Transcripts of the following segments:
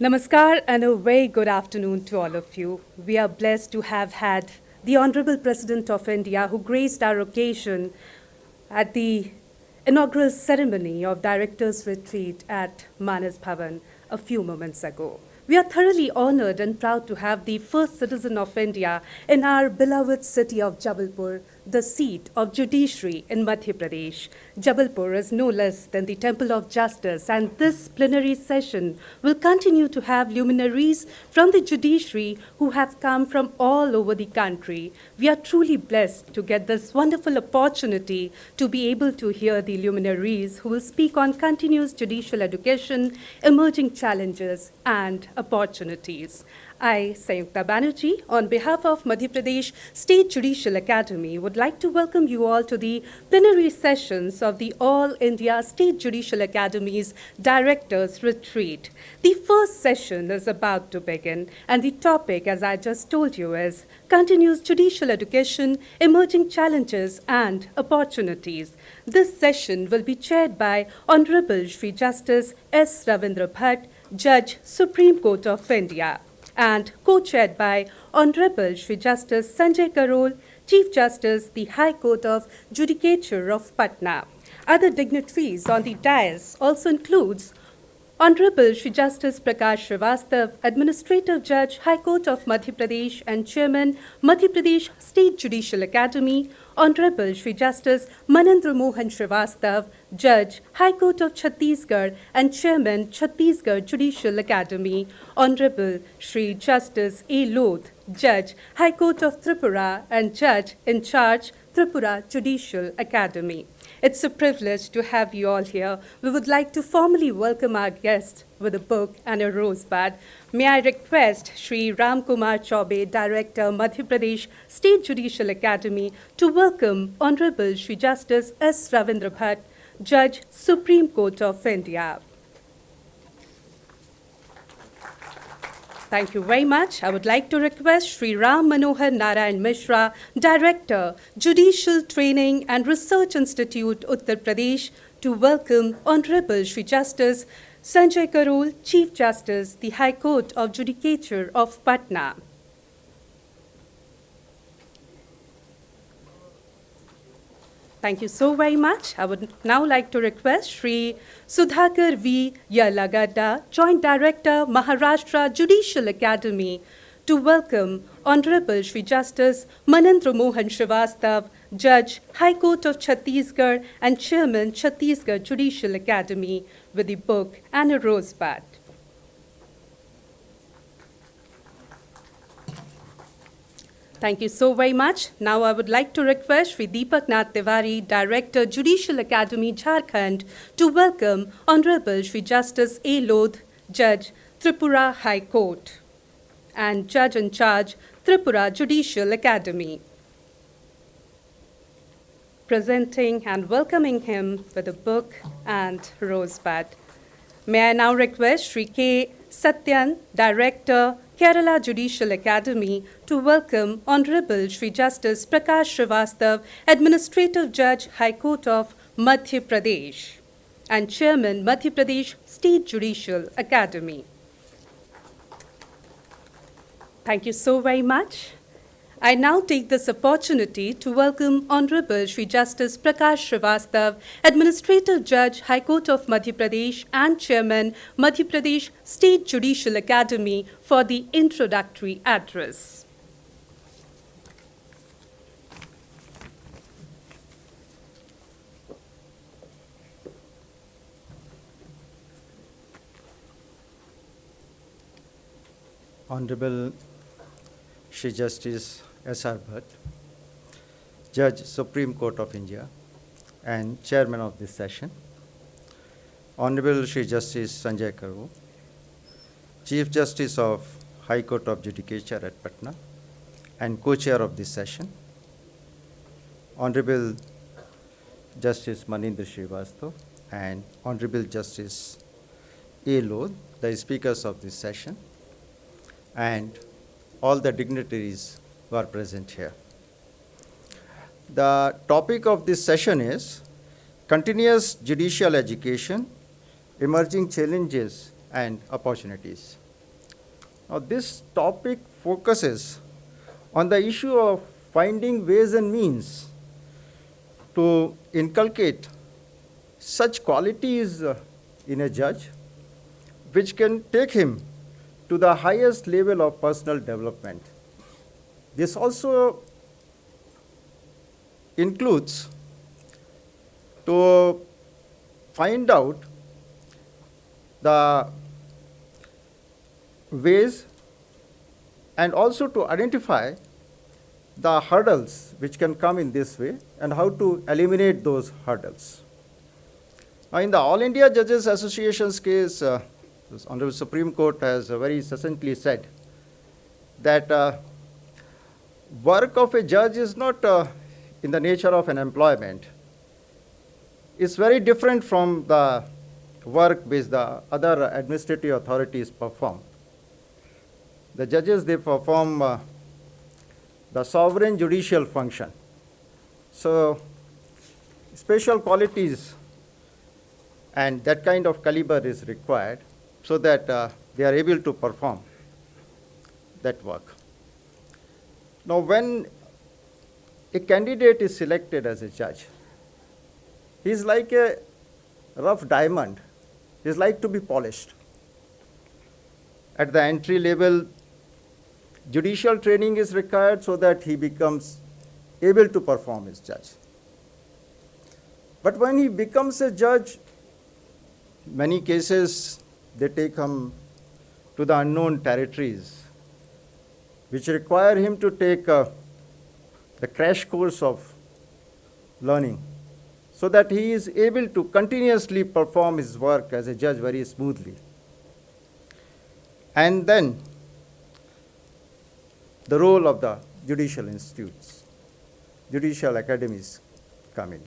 Namaskar and a very good afternoon to all of you. We are blessed to have had the Honorable President of India who graced our occasion at the inaugural ceremony of Directors Retreat at Manas Bhavan a few moments ago. We are thoroughly honored and proud to have the first citizen of India in our beloved city of Jabalpur, the seat of judiciary in Madhya Pradesh. Jabalpur is no less than the Temple of Justice, and this plenary session will continue to have luminaries from the judiciary who have come from all over the country. We are truly blessed to get this wonderful opportunity to be able to hear the luminaries who will speak on continuous judicial education, emerging challenges, and opportunities. I, Sayukta Banerjee, on behalf of Madhya Pradesh State Judicial Academy, would like to welcome you all to the plenary sessions of the All India State Judicial Academy's Directors Retreat. The first session is about to begin, and the topic, as I just told you, is Continuous Judicial Education, Emerging Challenges and Opportunities. This session will be chaired by Honorable Shri Justice S. Ravindra Bhatt, Judge, Supreme Court of India, and co-chaired by Honorable Shri Justice Sanjay Karol, Chief Justice, the High Court of Judicature of Patna. Other dignitaries on the dais also includes Honorable Shri Justice Prakash Srivastav, Administrative Judge, High Court of Madhya Pradesh and Chairman, Madhya Pradesh State Judicial Academy, Honorable Shri Justice Manendra Mohan Srivastav, Judge, High Court of Chhattisgarh and Chairman, Chhattisgarh Judicial Academy, Honorable Shri Justice A. Lodh, Judge, High Court of Tripura and Judge in charge, Tripura Judicial Academy. It's a privilege to have you all here. We would like to formally welcome our guest with a book and a rosebud. May I request Shri Ram Kumar Chaubey, Director, Madhya Pradesh State Judicial Academy, to welcome Honorable Shri Justice S. Ravindra Bhatt, Judge, Supreme Court of India. Thank you very much. I would like to request Shri Ram Manohar Narayan Mishra, Director, Judicial Training and Research Institute, Uttar Pradesh, to welcome Honorable Shri Justice Sanjay Karol, Chief Justice, the High Court of Judicature of Patna. Thank you so very much. I would now like to request Shri Sudhakar V. Yalagadda, Joint Director, Maharashtra Judicial Academy, to welcome Honorable Shri Justice Manendra Mohan Srivastav, Judge, High Court of Chhattisgarh and Chairman, Chhattisgarh Judicial Academy, with the book and a rosebud. Thank you so very much. Now I would like to request Shri Deepak Nath Tiwari, Director, Judicial Academy, Jharkhand, to welcome Honorable Shri Justice A. Lodh, Judge, Tripura High Court, and Judge in charge, Tripura Judicial Academy. Presenting and welcoming him with a book and rosebud. May I now request Shri K. Satyan, Director, Kerala Judicial Academy, to welcome Honorable Shri Justice Prakash Srivastav, Administrative Judge, High Court of Madhya Pradesh, and Chairman, Madhya Pradesh State Judicial Academy. Thank you so very much. I now take this opportunity to welcome Honorable Shri Justice Prakash Srivastav, Administrative Judge, High Court of Madhya Pradesh and Chairman, Madhya Pradesh State Judicial Academy, for the introductory address. Honorable Shri Justice S.R. Bhatt, Judge, Supreme Court of India, and Chairman of this session. Honorable Shri Justice Sanjay Karol, Chief Justice of High Court of Judicature at Patna, and co-chair of this session. Honorable Justice Manendra Srivastav and Honorable Justice A. Lodh, the speakers of this session, and all the dignitaries who are present here. The topic of this session is Continuous Judicial Education, Emerging Challenges and Opportunities. Now, this topic focuses on the issue of finding ways and means to inculcate such qualities in a judge which can take him to the highest level of personal development. This also includes to find out the ways and also to identify the hurdles which can come in this way and how to eliminate those hurdles. Now, in the All India Judges Association's case, this Honorable Supreme Court has very succinctly said that work of a judge is not in the nature of an employment. It's very different from the work which the other administrative authorities perform. The judges, they perform the sovereign judicial function. So, special qualities and that kind of caliber is required so that they are able to perform that work. Now, when a candidate is selected as a judge, he is like a rough diamond. He is like to be polished. At the entry level, judicial training is required so that he becomes able to perform as judge. But when he becomes a judge, many cases they take him to the unknown territories, which require him to take the crash course of learning, so that he is able to continuously perform his work as a judge very smoothly. And then the role of the judicial institutes, judicial academies come in.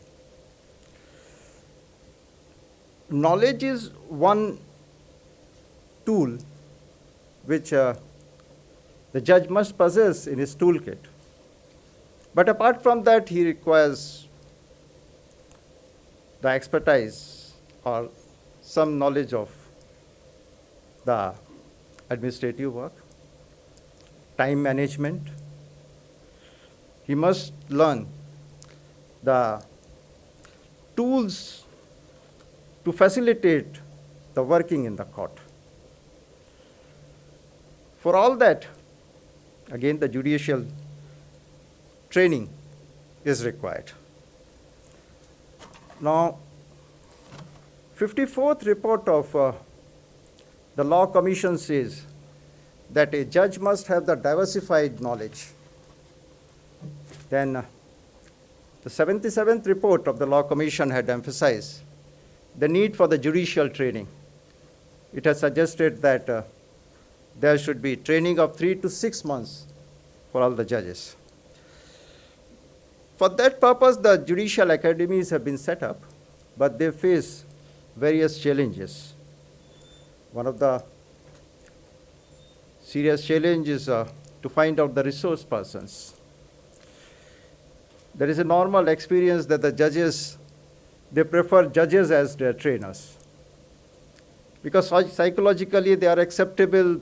Knowledge is one tool which the judge must possess in his toolkit. But apart from that, he requires the expertise or some knowledge of the administrative work, time management. He must learn the tools to facilitate the working in the court. For all that, again, the judicial training is required. Now, 54th report of the Law Commission says that a judge must have the diversified knowledge. Then the 77th report of the Law Commission had emphasized the need for the judicial training. It has suggested that there should be training of 3 to 6 months for all the judges. For that purpose, the judicial academies have been set up, but they face various challenges. One of the serious challenges to find out the resource persons. There is a normal experience that the judges, they prefer judges as their trainers, because psychologically they are acceptable.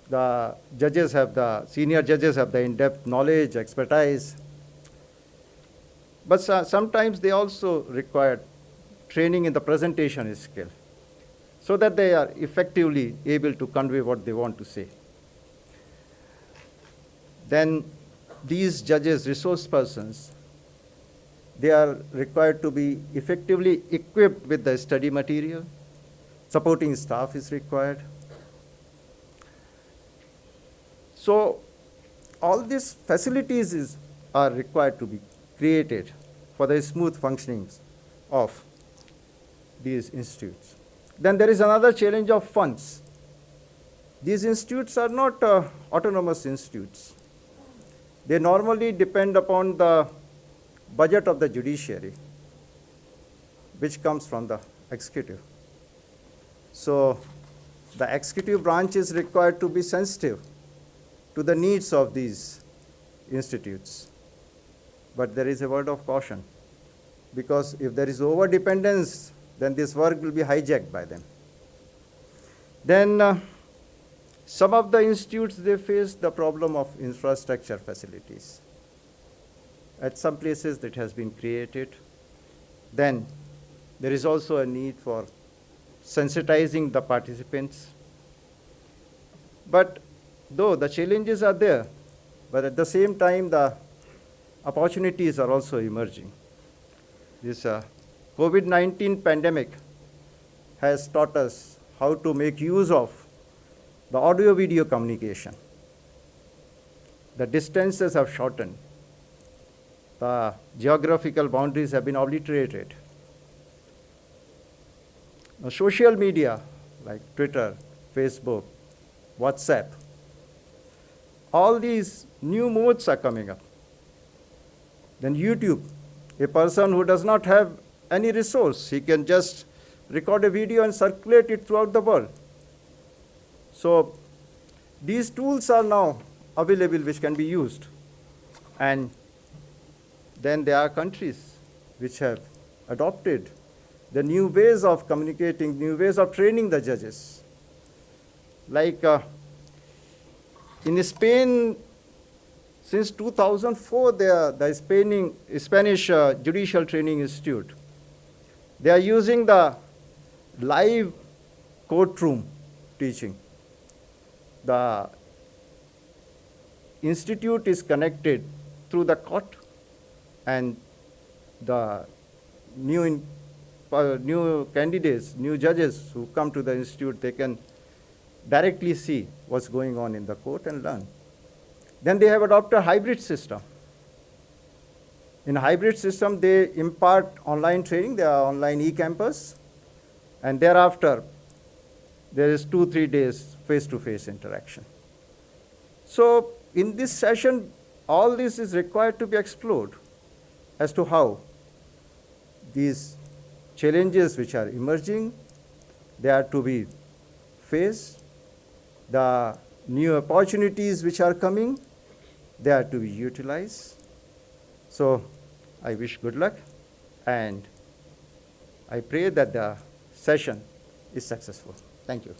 The judges have senior judges have the in-depth knowledge, expertise. But sometimes they also require training in the presentation skill, so that they are effectively able to convey what they want to say. Then these judges, resource persons, they are required to be effectively equipped with the study material. Supporting staff is required. So all these facilities are required to be created for the smooth functioning of these institutes. Then there is another challenge of funds. These institutes are not autonomous institutes. They normally depend upon the budget of the judiciary, which comes from the executive. So the executive branch is required to be sensitive to the needs of these institutes. But there is a word of caution, because if there is over-dependence, then this work will be hijacked by them. Then Some of the institutes, they face the problem of infrastructure facilities. At some places that has been created. Then there is also a need for sensitizing the participants. But though the challenges are there, but at the same time the opportunities are also emerging. This COVID-19 pandemic has taught us how to make use of the audio-video communication. The distances have shortened. The geographical boundaries have been obliterated. Now, social media like Twitter, Facebook, WhatsApp, all these new modes are coming up. Then YouTube, a person who does not have any resource, he can just record a video and circulate it throughout the world. So these tools are now available which can be used. And then there are countries which have adopted the new ways of communicating, new ways of training the judges. Like in Spain, since 2004, the Spanish Judicial Training Institute, they are using the live courtroom teaching. The institute is connected through the court, and the new candidates, new judges who come to the institute, they can directly see what's going on in the court and learn. Then they have adopted a hybrid system. In a hybrid system, they impart online training, they are online e-campus, and thereafter, there is 2-3 days face-to-face interaction. So in this session, all this is required to be explored as to how these challenges which are emerging, they are to be faced, the new opportunities which are coming, they are to be utilized. So I wish good luck, and I pray that the session is successful. Thank you.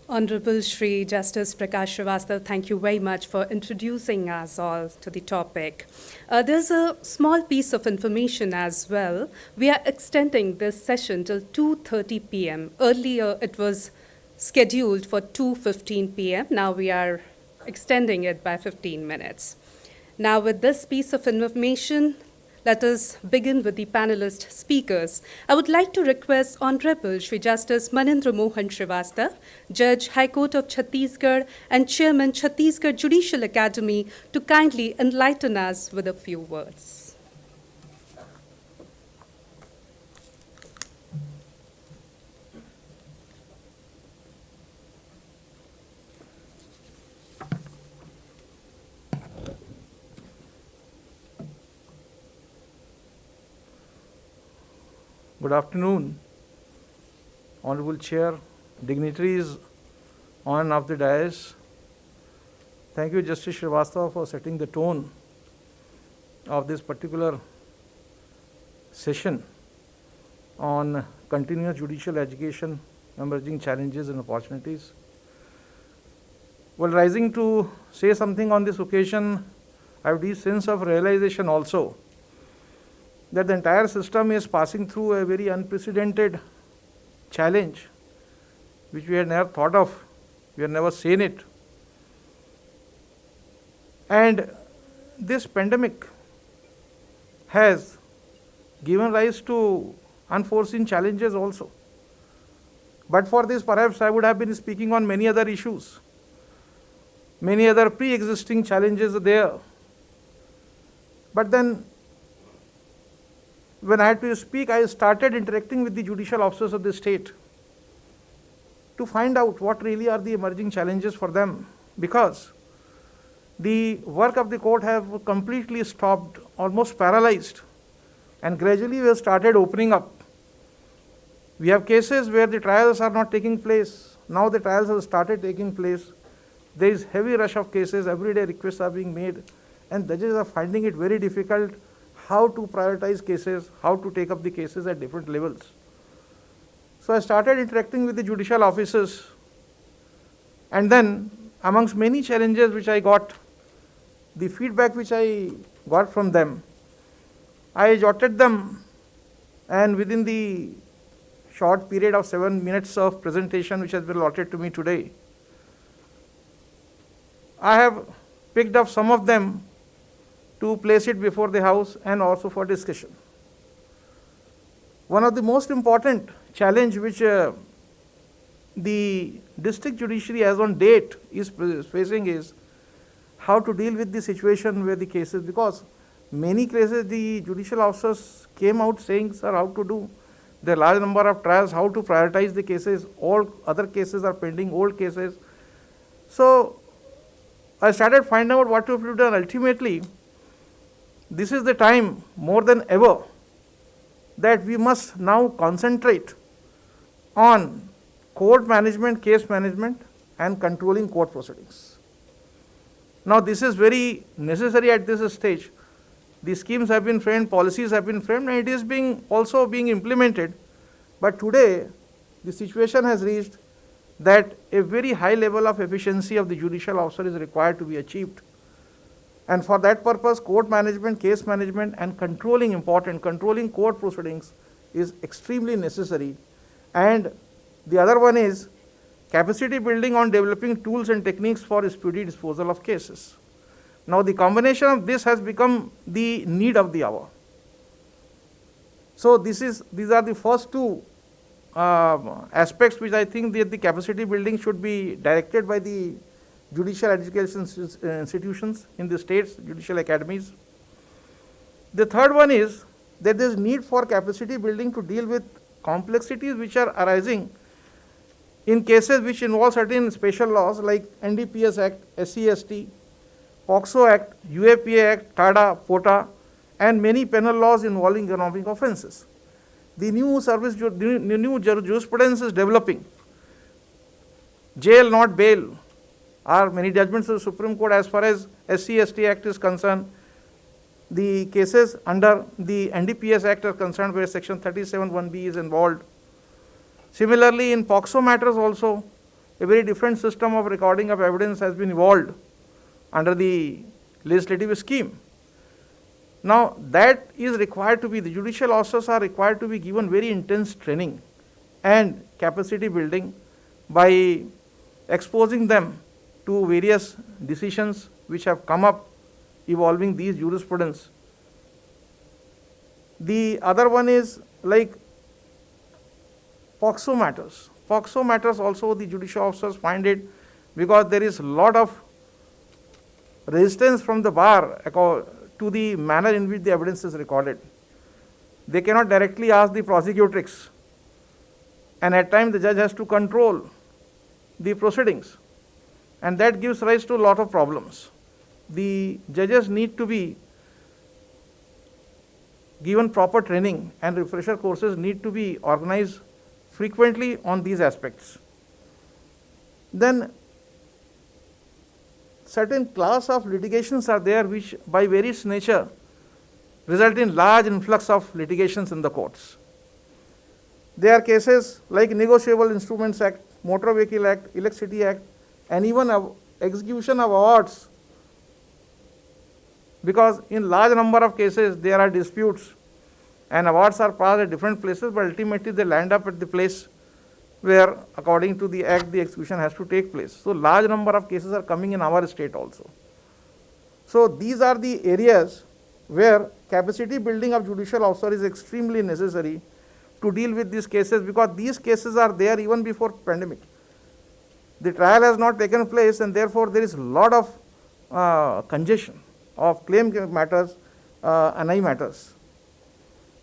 Honorable Shri Justice Prakash Srivastava, thank you very much for introducing us all to the topic. There's a small piece of information as well. We are extending this session till 2:30 p.m. Earlier, it was scheduled for 2:15 p.m. Now we are extending it by 15 minutes. Now, with this piece of information, let us begin with the panelist speakers. I would like to request Honorable Shri Justice Manindra Mohan Srivastava, Judge, High Court of Chhattisgarh and Chairman, Chhattisgarh Judicial Academy, to kindly enlighten us with a few words. Good afternoon, Honorable Chair, dignitaries on and off the dais. Thank you, Justice Srivastava, for setting the tone of this particular session on continuous judicial education, emerging challenges and opportunities. While rising to say something on this occasion, I have this sense of realization also that the entire system is passing through a very unprecedented challenge, which we had never thought of, we had never seen it. And this pandemic has given rise to unforeseen challenges also. But for this, perhaps I would have been speaking on many other issues. Many other pre-existing challenges are there. But then, when I had to speak, I started interacting with the judicial officers of the state to find out what really are the emerging challenges for them, because the work of the court have completely stopped, almost paralyzed, and gradually we have started opening up. We have cases where the trials are not taking place. Now the trials have started taking place. there is heavy rush of cases, every day requests are being made, and judges are finding it very difficult how to prioritize cases, how to take up the cases at different levels. So I started interacting with the judicial officers, and then amongst many challenges which I got, the feedback which I got from them, I jotted them, and within the short period of 7 minutes of presentation which has been allotted to me today, I have picked up some of them to place it before the House and also for discussion. One of the most important challenge which the district judiciary as on date is facing is how to deal with the situation where the cases, because many cases the judicial officers came out saying, sir, how to do the large number of trials, how to prioritize the cases, all other cases are pending, old cases. So I started finding out what to do, and ultimately this is the time more than ever that we must now concentrate on court management, case management, and controlling court proceedings. Now this is very necessary at this stage. The schemes have been framed, policies have been framed, and it is also being implemented. But today the situation has reached that a very high level of efficiency of the judicial officer is required to be achieved. And for that purpose, court management, case management, and controlling court proceedings is extremely necessary. And the other one is capacity building on developing tools and techniques for speedy disposal of cases. Now the combination of this has become the need of the hour. So these are the first two aspects which I think that the capacity building should be directed by the judicial education institutions in the states, judicial academies. The third one is that there is need for capacity building to deal with complexities which are arising in cases which involve certain special laws like NDPS Act, SC/ST, POCSO Act, UAPA Act, TADA, POTA, and many penal laws involving economic offences. The new jurisprudence is developing. Jail, not bail, are many judgments of the Supreme Court as far as SC/ST Act is concerned. The cases under the NDPS Act are concerned where section 37(1)(b) is involved. Similarly, in POCSO matters also, a very different system of recording of evidence has been evolved under the legislative scheme. Now that is required to be, the judicial officers are required to be given very intense training and capacity building by exposing them to various decisions which have come up evolving these jurisprudence. The other one is like POCSO matters. POCSO matters also the judicial officers find it, because there is a lot of resistance from the bar to the manner in which the evidence is recorded. They cannot directly ask the prosecutrix, and at times the judge has to control the proceedings, and that gives rise to a lot of problems. The judges need to be given proper training, and refresher courses need to be organized frequently on these aspects. Then certain class of litigations are there which by various nature result in large influx of litigations in the courts. There are cases like Negotiable Instruments Act, Motor Vehicle Act, Electricity Act, and even execution of awards, because in large number of cases there are disputes and awards are passed at different places, but ultimately they land up at the place where according to the act the execution has to take place. So large number of cases are coming in our state also. So these are the areas where capacity building of judicial officer is extremely necessary to deal with these cases, because these cases are there even before pandemic. The trial has not taken place, and therefore there is a lot of congestion of claim matters, NI matters.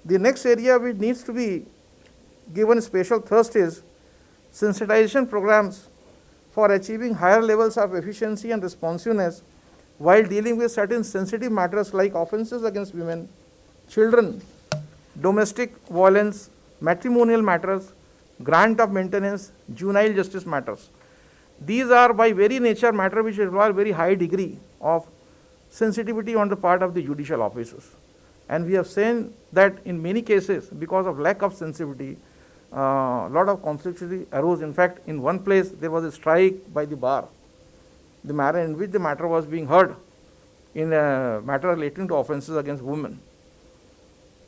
The next area which needs to be given special thrust is sensitization programs for achieving higher levels of efficiency and responsiveness while dealing with certain sensitive matters like offences against women, children, domestic violence, matrimonial matters, grant of maintenance, juvenile justice matters. These are by very nature matter which require very high degree of sensitivity on the part of the judicial officers. And we have seen that in many cases, because of lack of sensitivity, a lot of conflictuality arose. In fact, in one place there was a strike by the bar, the matter in which the matter was being heard in a matter relating to offences against women.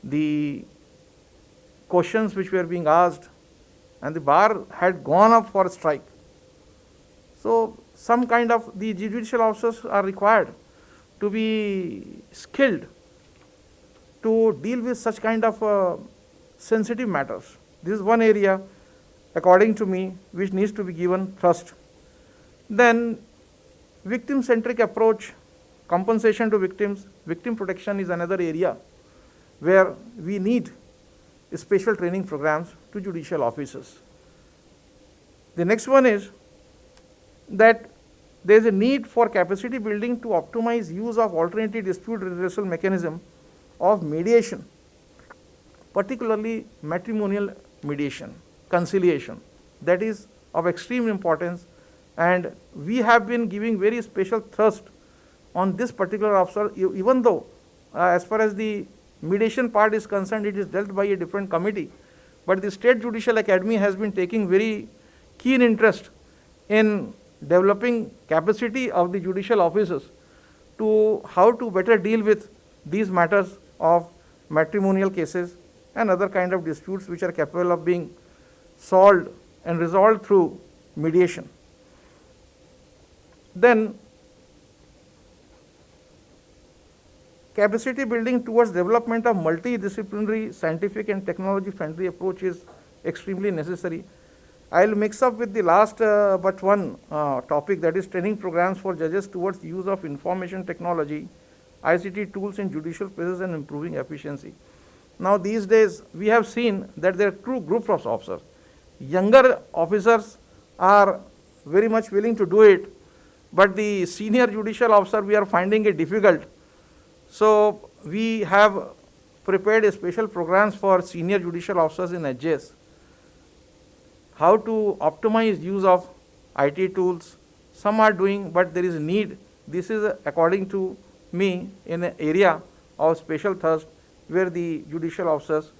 The questions which were being asked, and the bar had gone up for a strike. So some kind of the judicial officers are required to be skilled to deal with such kind of sensitive matters. This is one area, according to me, which needs to be given thrust. Then victim-centric approach, compensation to victims, victim protection is another area where we need special training programs to judicial officers. The next one is that there is a need for capacity building to optimize use of alternative dispute redressal mechanism of mediation, particularly matrimonial mediation, conciliation. That is of extreme importance, and we have been giving very special thrust on this particular officer, even though as far as the mediation part is concerned, it is dealt by a different committee. But the State Judicial Academy has been taking very keen interest in developing capacity of the judicial officers to how to better deal with these matters of matrimonial cases and other kind of disputes which are capable of being solved and resolved through mediation. Then capacity building towards development of multidisciplinary, scientific and technology-friendly approach is extremely necessary. I will mix up with the last but one topic, that is training programs for judges towards use of information technology, ICT tools in judicial process and improving efficiency. Now these days we have seen that there are two groups of officers. Younger officers are very much willing to do it, but the senior judicial officer we are finding it difficult. So we have prepared a special programs for senior judicial officers in HJS. How to optimize use of IT tools. Some are doing, but there is a need. This is, according to me, in an area of special thrust where the judicial officers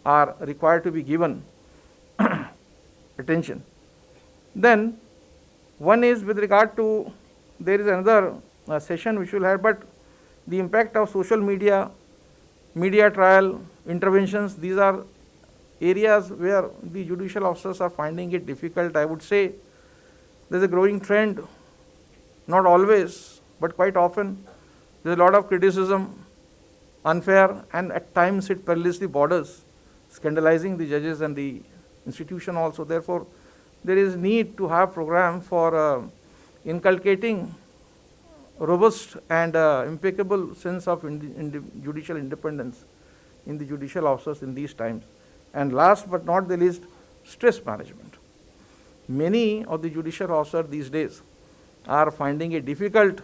are required to be given attention. Then one is with regard to, there is another session which we will have, but the impact of social media, media trial, interventions, these are areas where the judicial officers are finding it difficult. I would say there is a growing trend, not always, but quite often. There is a lot of criticism, unfair, and at times it perilously borders, scandalizing the judges and the institution also. Therefore, there is need to have program for inculcating robust and impeccable sense of judicial independence in the judicial officers in these times. And last but not the least, stress management. Many of the judicial officers these days are finding it difficult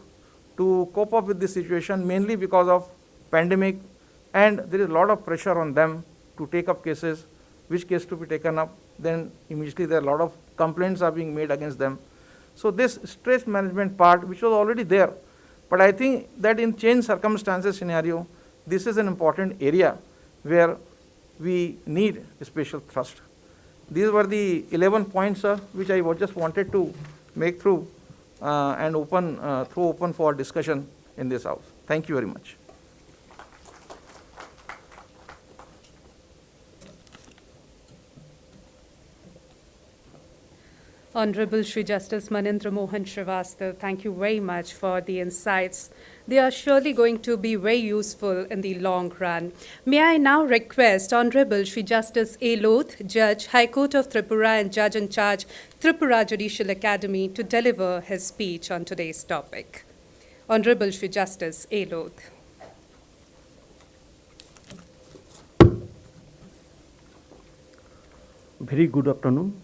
to cope up with the situation, mainly because of pandemic, and there is a lot of pressure on them to take up cases, which case to be taken up, then immediately there are a lot of complaints are being made against them. So this stress management part, which was already there, but I think that in changed circumstances scenario, this is an important area where we need a special thrust. These were the 11 points, which I just wanted to make through and throw open for discussion in this house. Thank you very much. Honorable Shri Justice Manindra Mohan Srivastava, thank you very much for the insights. They are surely going to be very useful in the long run. May I now request Honorable Shri Justice A. Loth, Judge, High Court of Tripura and Judge in Charge, Tripura Judicial Academy, to deliver his speech on today's topic. Honorable Shri Justice A. Loth. Very good afternoon.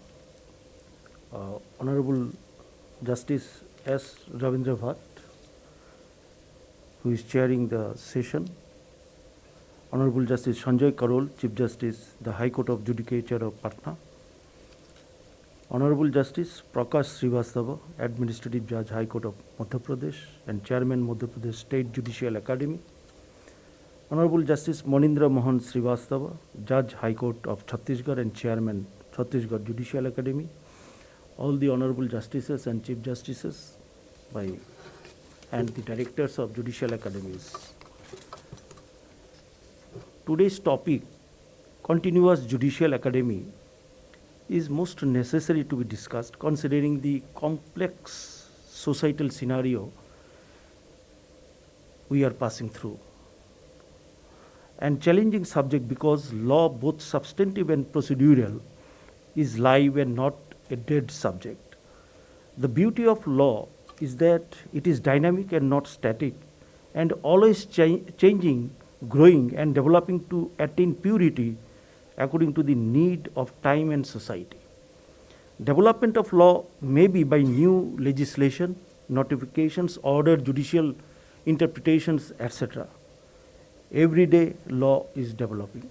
Honorable Justice S. Ravindra Bhatt, who is chairing the session. Honorable Justice Sanjay Karol, Chief Justice, the High Court of Judicature of Patna. Honorable Justice Prakash Srivastava, Administrative Judge, High Court of Madhya Pradesh and Chairman, Madhya Pradesh State Judicial Academy. Honorable Justice Monindra Mohan Srivastava, Judge, High Court of Chhattisgarh and Chairman, Chhattisgarh Judicial Academy. All the Honorable Justices and Chief Justices and the Directors of Judicial Academies. Today's topic, Continuous Judicial Academy, is most necessary to be discussed considering the complex societal scenario we are passing through, and challenging subject because law, both substantive and procedural, is live and not a dead subject. The beauty of law is that it is dynamic and not static, and always changing, growing and developing to attain purity according to the need of time and society. Development of law may be by new legislation, notifications, order, judicial interpretations, etc. Every day law is developing.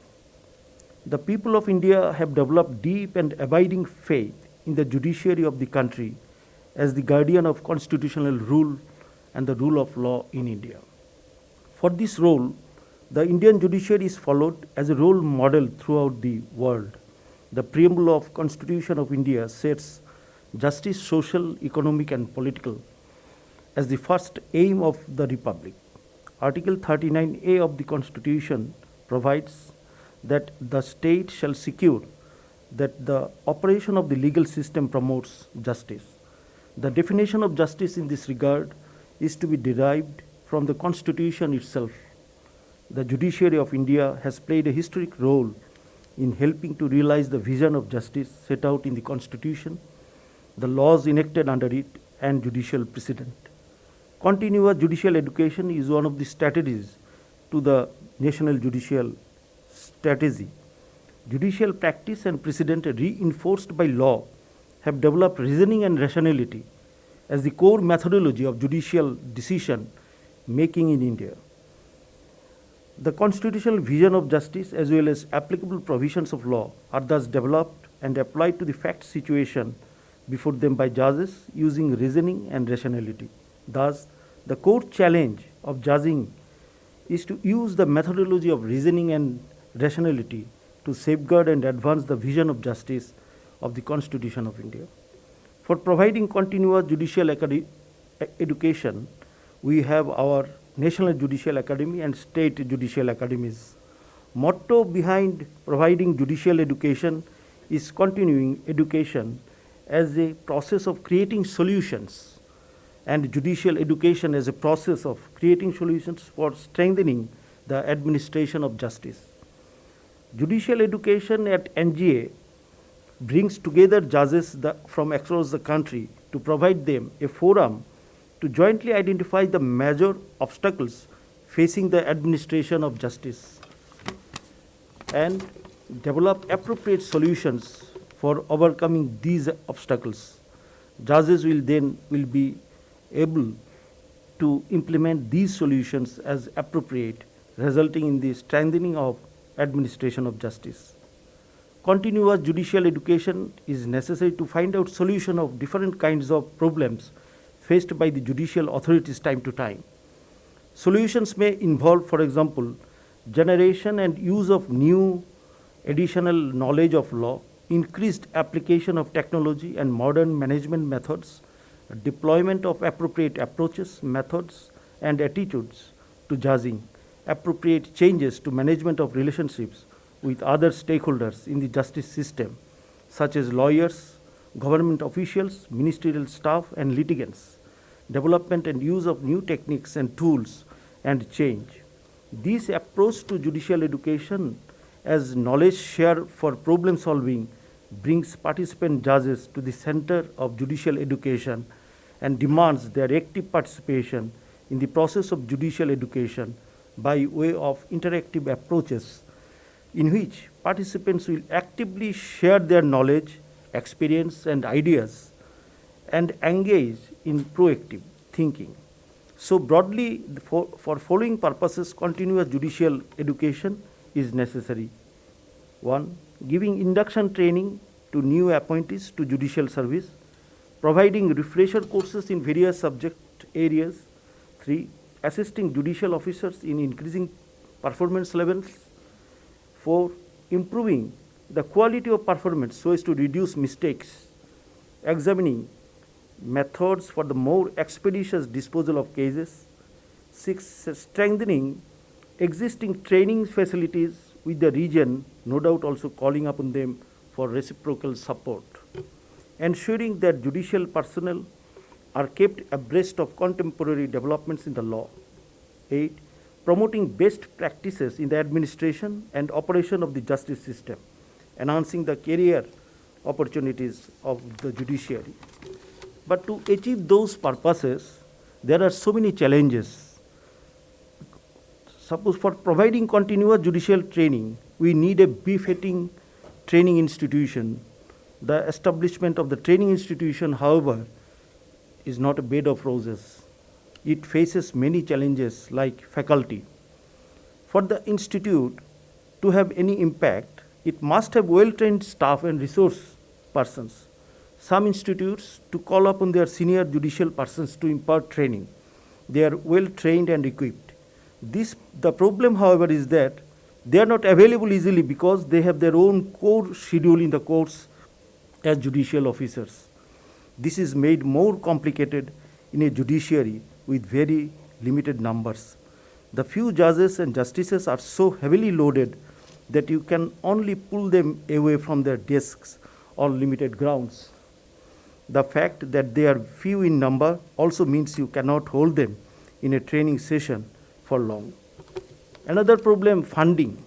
The people of India have developed deep and abiding faith in the judiciary of the country as the guardian of constitutional rule and the rule of law in India. For this role, the Indian judiciary is followed as a role model throughout the world. The preamble of Constitution of India sets justice, social, economic and political as the first aim of the Republic. Article 39A of the Constitution provides that the state shall secure that the operation of the legal system promotes justice. The definition of justice in this regard is to be derived from the Constitution itself. The judiciary of India has played a historic role in helping to realize the vision of justice set out in the Constitution, the laws enacted under it, and judicial precedent. Continuous judicial education is one of the strategies to the national judicial strategy. Judicial practice and precedent reinforced by law have developed reasoning and rationality as the core methodology of judicial decision making in India. The constitutional vision of justice as well as applicable provisions of law are thus developed and applied to the fact situation before them by judges using reasoning and rationality. Thus, the core challenge of judging is to use the methodology of reasoning and rationality to safeguard and advance the vision of justice of the Constitution of India. For providing continuous judicial education, we have our National Judicial Academy and State Judicial Academies. Motto behind providing judicial education is continuing education as a process of creating solutions, and judicial education as a process of creating solutions for strengthening the administration of justice. Judicial education at NJA brings together judges from across the country to provide them a forum to jointly identify the major obstacles facing the administration of justice and develop appropriate solutions for overcoming these obstacles. Judges will be able to implement these solutions as appropriate, resulting in the strengthening of administration of justice. Continuous judicial education is necessary to find out solution of different kinds of problems faced by the judicial authorities time to time. Solutions may involve, for example, generation and use of new additional knowledge of law, increased application of technology and modern management methods, deployment of appropriate approaches, methods, and attitudes to judging, appropriate changes to management of relationships with other stakeholders in the justice system, such as lawyers, government officials, ministerial staff, and litigants, development and use of new techniques and tools, and change. This approach to judicial education as knowledge share for problem solving brings participant judges to the center of judicial education and demands their active participation in the process of judicial education by way of interactive approaches in which participants will actively share their knowledge, experience, and ideas and engage in proactive thinking. So broadly, for following purposes, continuous judicial education is necessary. 1. Giving induction training to new appointees to judicial service, providing refresher courses in various subject areas. 3. Assisting judicial officers in increasing performance levels. 4. Improving the quality of performance so as to reduce mistakes, examining methods for the more expeditious disposal of cases. 6. Strengthening existing training facilities with the region, no doubt also calling upon them for reciprocal support. Ensuring that judicial personnel are kept abreast of contemporary developments in the law. 8. Promoting best practices in the administration and operation of the justice system, enhancing the career opportunities of the judiciary. But to achieve those purposes, there are so many challenges. Suppose for providing continuous judicial training, we need a befitting training institution. The establishment of the training institution, however, is not a bed of roses. It faces many challenges like faculty. For the institute to have any impact, it must have well-trained staff and resource persons. Some institutes to call upon their senior judicial persons to impart training. They are well-trained and equipped. The problem, however, is that they are not available easily because they have their own core schedule in the course as judicial officers. This is made more complicated in a judiciary with very limited numbers. The few judges and justices are so heavily loaded that you can only pull them away from their desks on limited grounds. The fact that they are few in number also means you cannot hold them in a training session for long. Another problem, funding.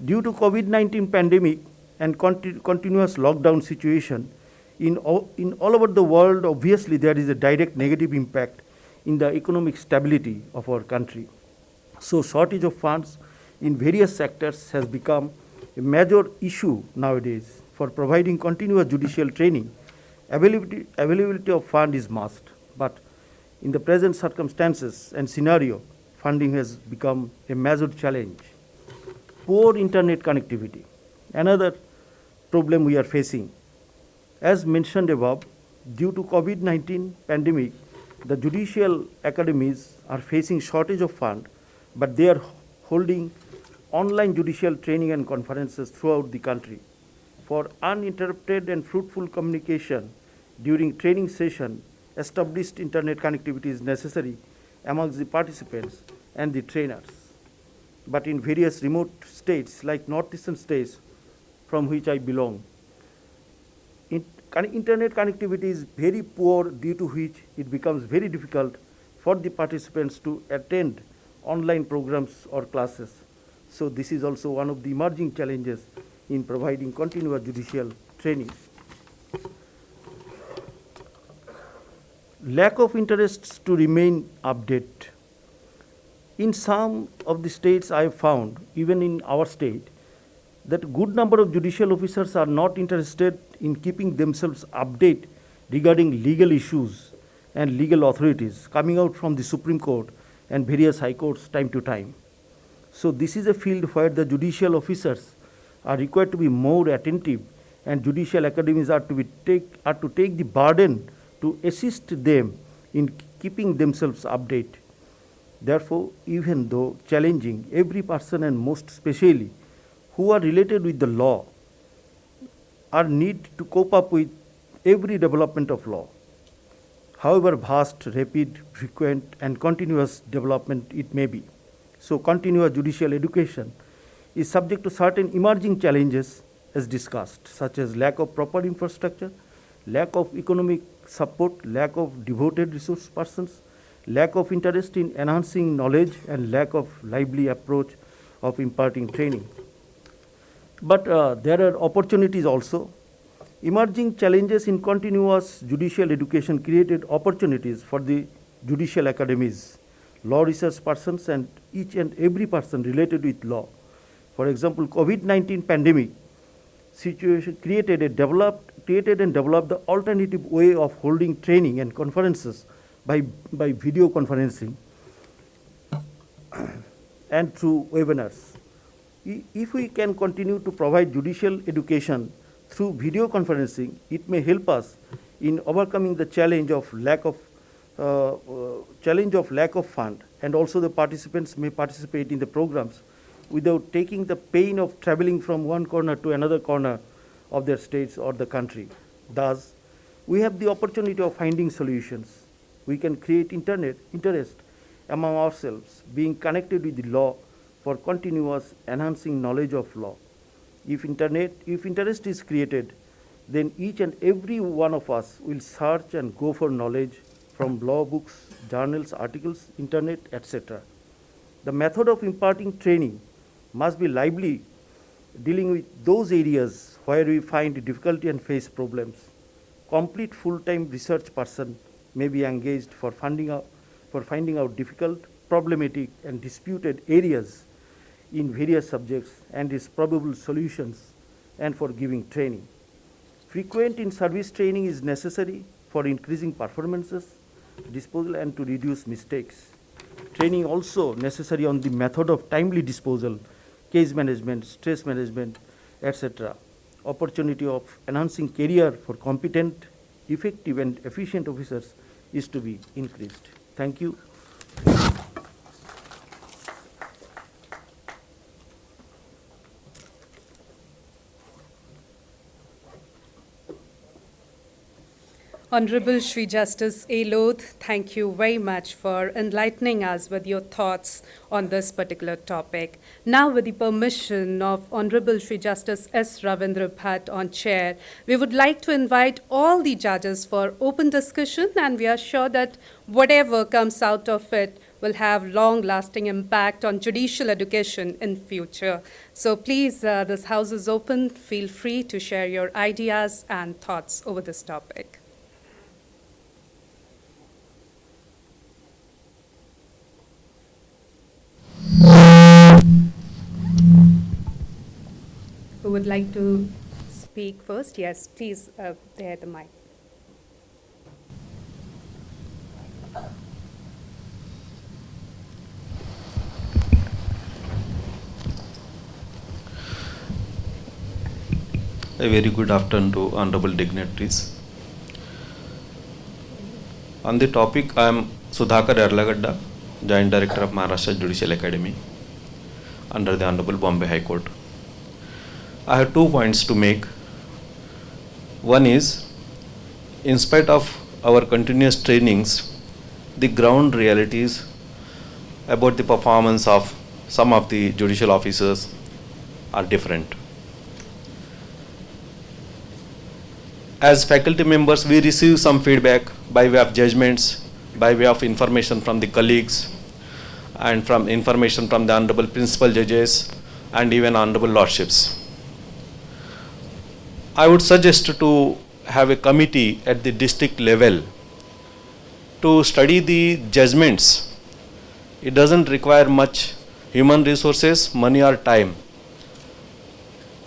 Due to COVID-19 pandemic and continuous lockdown situation, in all over the world, obviously there is a direct negative impact in the economic stability of our country. So shortage of funds in various sectors has become a major issue nowadays. For providing continuous judicial training, availability of fund is must. But in the present circumstances and scenario, funding has become a major challenge. Poor internet connectivity, another problem we are facing. As mentioned above, due to COVID-19 pandemic, the judicial academies are facing shortage of fund, but they are holding online judicial training and conferences throughout the country. For uninterrupted and fruitful communication during training session, established internet connectivity is necessary amongst the participants and the trainers. But in various remote states like northeastern states from which I belong, internet connectivity is very poor, due to which it becomes very difficult for the participants to attend online programs or classes. So this is also one of the emerging challenges in providing continuous judicial training. Lack of interest to remain updated. In some of the states I have found, even in our state, that a good number of judicial officers are not interested in keeping themselves updated regarding legal issues and legal authorities coming out from the Supreme Court and various high courts time to time. So this is a field where the judicial officers are required to be more attentive, and judicial academies are to take the burden to assist them in keeping themselves updated. Therefore, even though challenging, every person, and most especially who are related with the law, are need to cope up with every development of law. However vast, rapid, frequent and continuous development it may be. So continuous judicial education is subject to certain emerging challenges as discussed, such as lack of proper infrastructure, lack of economic support, lack of devoted resource persons, lack of interest in enhancing knowledge, and lack of lively approach of imparting training. But there are opportunities also. Emerging challenges in continuous judicial education created opportunities for the judicial academies, law research persons, and each and every person related with law. For example, COVID-19 pandemic situation created and developed the alternative way of holding training and conferences by video conferencing and through webinars. If we can continue to provide judicial education through video conferencing, it may help us in overcoming the challenge of lack of fund, and also the participants may participate in the programs without taking the pain of traveling from one corner to another corner of their states or the country. Thus, we have the opportunity of finding solutions. We can create interest among ourselves, being connected with the law for continuous enhancing knowledge of law. If interest is created, then each and every one of us will search and go for knowledge from law books, journals, articles, internet, etc. The method of imparting training must be lively, dealing with those areas where we find difficulty and face problems. Complete full-time research person may be engaged for finding out difficult, problematic, and disputed areas in various subjects and its probable solutions, and for giving training. Frequent in-service training is necessary for increasing performances, disposal, and to reduce mistakes. Training also necessary on the method of timely disposal, case management, stress management, etc. Opportunity of enhancing career for competent, effective, and efficient officers is to be increased. Thank you. Honorable Shri Justice A. Lodh, thank you very much for enlightening us with your thoughts on this particular topic. Now, with the permission of Honorable Shri Justice S. Ravindra Bhatt on chair, we would like to invite all the judges for open discussion, and we are sure that whatever comes out of it will have long-lasting impact on judicial education in future. So please, this house is open. Feel free to share your ideas and thoughts over this topic. Who would like to speak first? Yes, please, there at the mic. A very good afternoon to honorable dignitaries. On the topic, I am Sudhakar Yarlagadda, Joint Director of Maharashtra Judicial Academy under the Honorable Bombay High Court. I have 2 points to make. One is, in spite of our continuous trainings, the ground realities about the performance of some of the judicial officers are different. As faculty members, we receive some feedback by way of judgments, by way of information from the colleagues, and from information from the honorable principal judges and even honorable lordships. I would suggest to have a committee at the district level to study the judgments. It doesn't require much human resources, money, or time.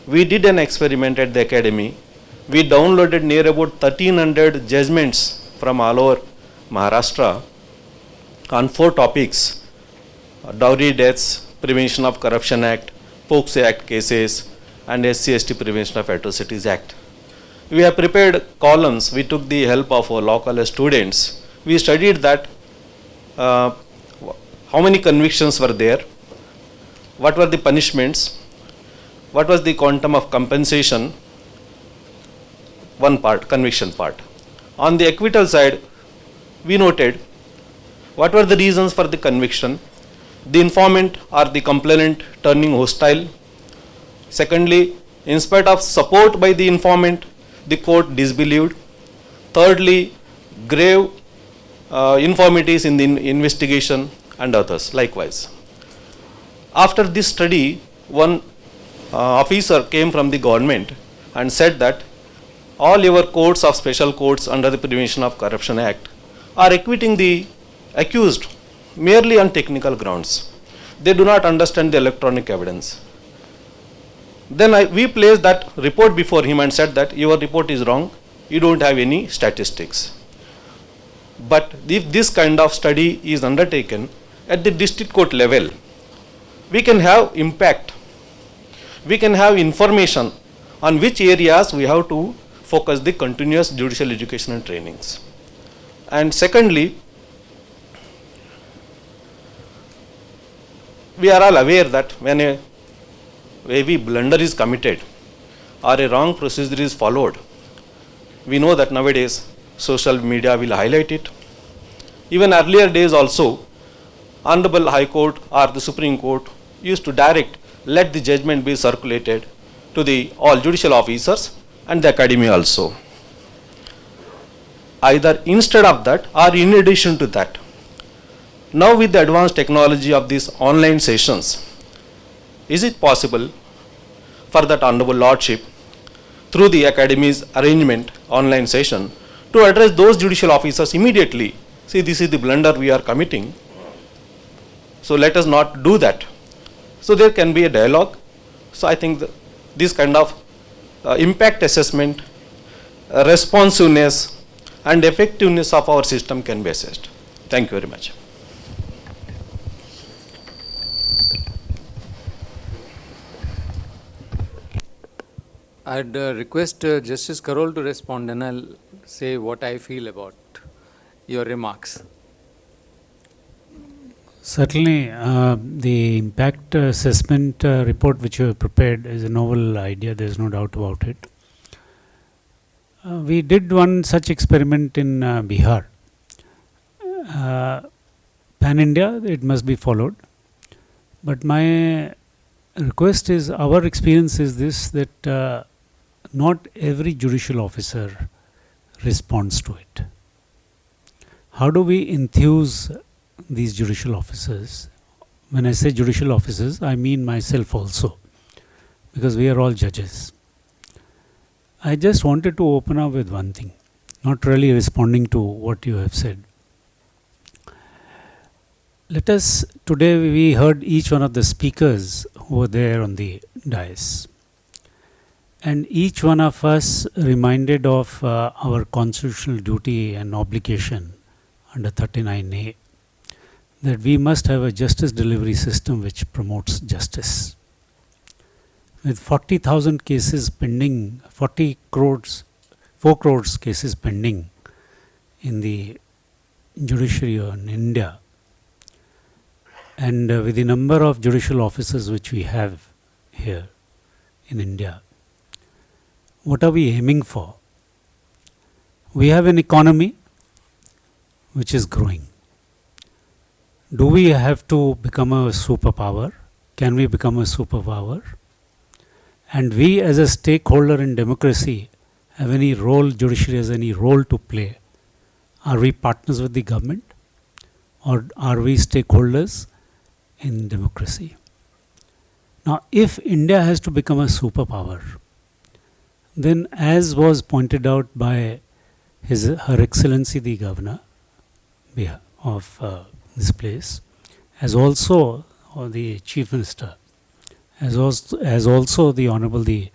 We did an experiment at the academy. We downloaded near about 1300 judgments from all over Maharashtra on 4 topics: dowry deaths, Prevention of Corruption Act, POCSO Act cases, and SC/ST Prevention of Atrocities Act. We have prepared columns. We took the help of our law college students. We studied that how many convictions were there, what were the punishments, what was the quantum of compensation, one part, conviction part. On the acquittal side, we noted what were the reasons for the conviction, the informant or the complainant turning hostile. Secondly, in spite of support by the informant, the court disbelieved. Thirdly, grave infirmities in the investigation and others likewise. After this study, one officer came from the government and said that all your courts of special courts under the Prevention of Corruption Act are acquitting the accused merely on technical grounds. They do not understand the electronic evidence. Then we placed that report before him and said that your report is wrong, you don't have any statistics. But if this kind of study is undertaken at the district court level, we can have impact. We can have information on which areas we have to focus the continuous judicial education and trainings. And secondly, we are all aware that when a heavy blunder is committed or a wrong procedure is followed, we know that nowadays social media will highlight it. Even earlier days also, Honorable High Court or the Supreme Court used to direct, let the judgment be circulated to the all judicial officers and the academy also. Either instead of that or in addition to that, now with the advanced technology of these online sessions, is it possible for that Honorable Lordship, through the Academy's arrangement online session, to address those judicial officers immediately? See, this is the blunder we are committing, so let us not do that. So there can be a dialogue. So I think this kind of impact assessment, responsiveness and effectiveness of our system can be assessed. Thank you very much. I'd request Justice Karol to respond, and I'll say what I feel about your remarks. Certainly, the impact assessment report which you have prepared is a novel idea, there is no doubt about it. We did one such experiment in Bihar. Pan India, it must be followed. But my request is, our experience is this, that not every judicial officer responds to it. How do we enthuse these judicial officers? When I say judicial officers, I mean myself also, because we are all judges. I just wanted to open up with one thing, not really responding to what you have said. Let us, today we heard each one of the speakers who were there on the dais. And each one of us reminded of our constitutional duty and obligation under 39A, that we must have a justice delivery system which promotes justice. With 40,000 cases pending, 4 crores cases pending in the judiciary in India, and with the number of judicial officers which we have here in India, what are we aiming for? We have an economy which is growing. Do we have to become a superpower? Can we become a superpower? And we as a stakeholder in democracy have any role, judiciary has any role to play? Are we partners with the government? Or are we stakeholders in democracy? Now, if India has to become a superpower, then as was pointed out by Her Excellency the Governor of this place, as also the Chief Minister, as also the Honorable the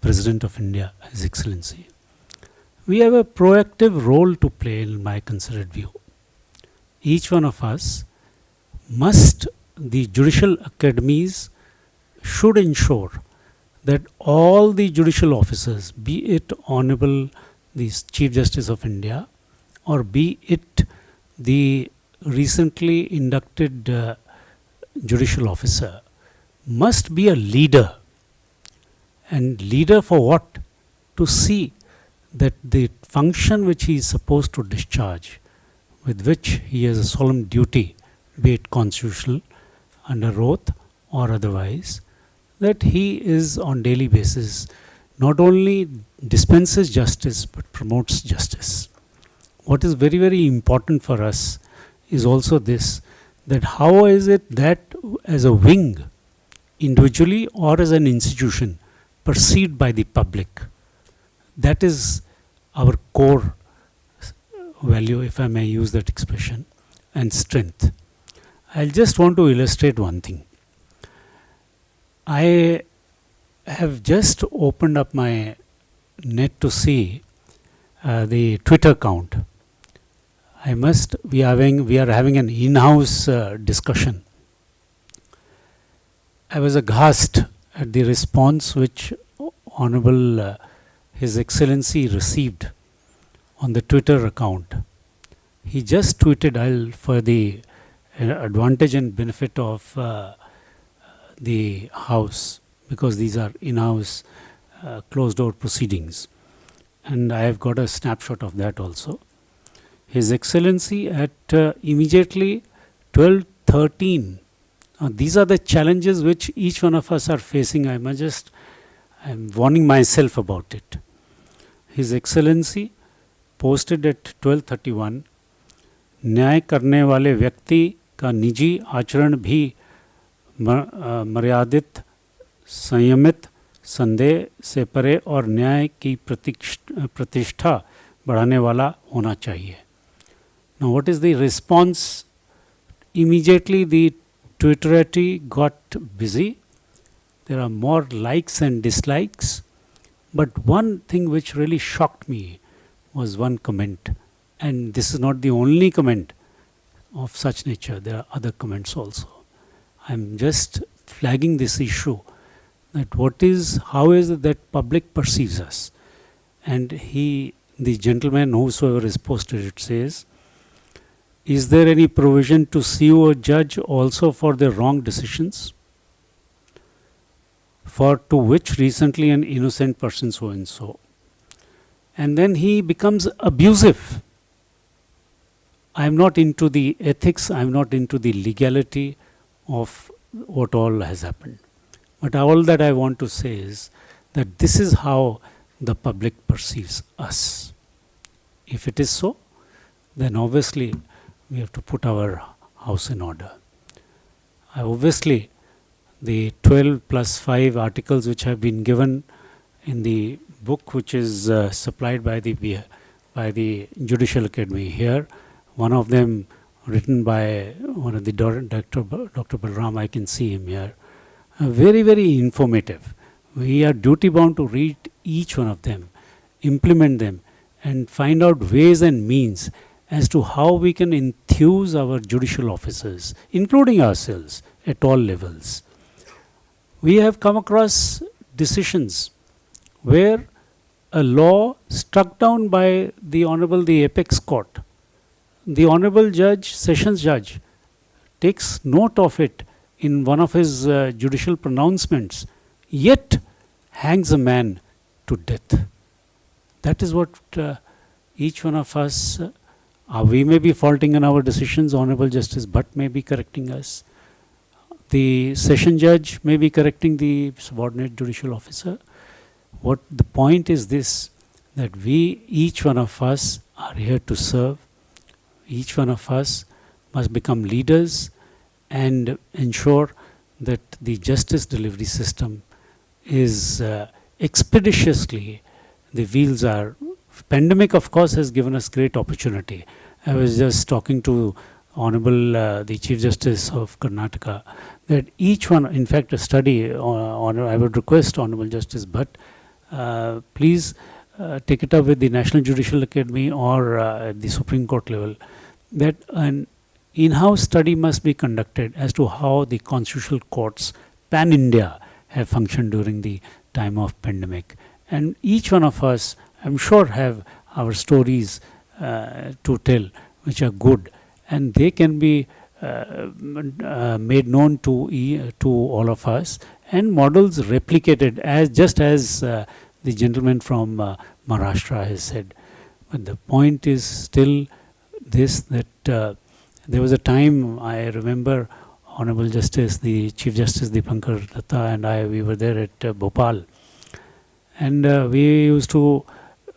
President of India, His Excellency, we have a proactive role to play in my considered view. Each one of us must, the judicial academies should ensure that all the judicial officers, be it Honorable the Chief Justice of India, or be it the recently inducted judicial officer, must be a leader. And leader for what? To see that the function which he is supposed to discharge, with which he has a solemn duty, be it constitutional, under oath or otherwise, that he is on daily basis not only dispenses justice but promotes justice. What is very, very important for us is also this, that how is it that as a wing, individually or as an institution, perceived by the public, that is our core value, if I may use that expression, and strength. I'll just want to illustrate one thing. I have just opened up my net to see the Twitter account. We are having an in-house discussion. I was aghast at the response which Honorable His Excellency received on the Twitter account. He just tweeted, for the advantage and benefit of the House, because these are in-house closed-door proceedings. And I have got a snapshot of that also. His Excellency at immediately 12:13. These are the challenges which each one of us are facing. I'm warning myself about it. His Excellency posted at 12:31, न्याय करने वाले व्यक्ति का निजी आचरण भी मर्यादित, संयमित, संदेह से परे और न्याय की प्रतिष्ठा बढ़ाने वाला होना चाहिए. Now what is the response? Immediately the Twitterati got busy. There are more likes and dislikes. But one thing which really shocked me was one comment. And this is not the only comment of such nature. There are other comments also. I'm just flagging this issue, that how is it that public perceives us? And the gentleman, whosoever is posted it, says, is there any provision to sue a judge also for their wrong decisions? For to which recently an innocent person so and so. And then he becomes abusive. I am not into the ethics, I am not into the legality of what all has happened. But all that I want to say is that this is how the public perceives us. If it is so, then obviously we have to put our house in order. Obviously, the 12 plus 5 articles which have been given in the book which is supplied by the Judicial Academy here, one of them written by one of the Dr. Balram, I can see him here, very, very informative. We are duty bound to read each one of them, implement them, and find out ways and means as to how we can enthuse our judicial officers, including ourselves, at all levels. We have come across decisions where a law struck down by the Apex Court, the Honorable Judge, Sessions Judge, takes note of it in one of his judicial pronouncements, yet hangs a man to death. That is what each one of us, we may be faulting in our decisions, Honorable Justice Bhatt may be correcting us, the Session Judge may be correcting the subordinate judicial officer. What the point is this, that each one of us are here to serve. Each one of us must become leaders and ensure that the justice delivery system is expeditiously, the wheels are, pandemic of course has given us great opportunity. I was just talking to Honorable the Chief Justice of Karnataka, that each one, in fact a study, I would request Honorable Justice Bhatt, please take it up with the National Judicial Academy or at the Supreme Court level, that an in-house study must be conducted as to how the constitutional courts pan-India have functioned during the time of pandemic. And each one of us, I'm sure, have our stories to tell, which are good, and they can be made known to all of us, and models replicated just as the gentleman from Maharashtra has said. But the point is still this, that there was a time, I remember Honorable Justice, the Chief Justice Dipankar Datta and we were there at Bhopal, and we used to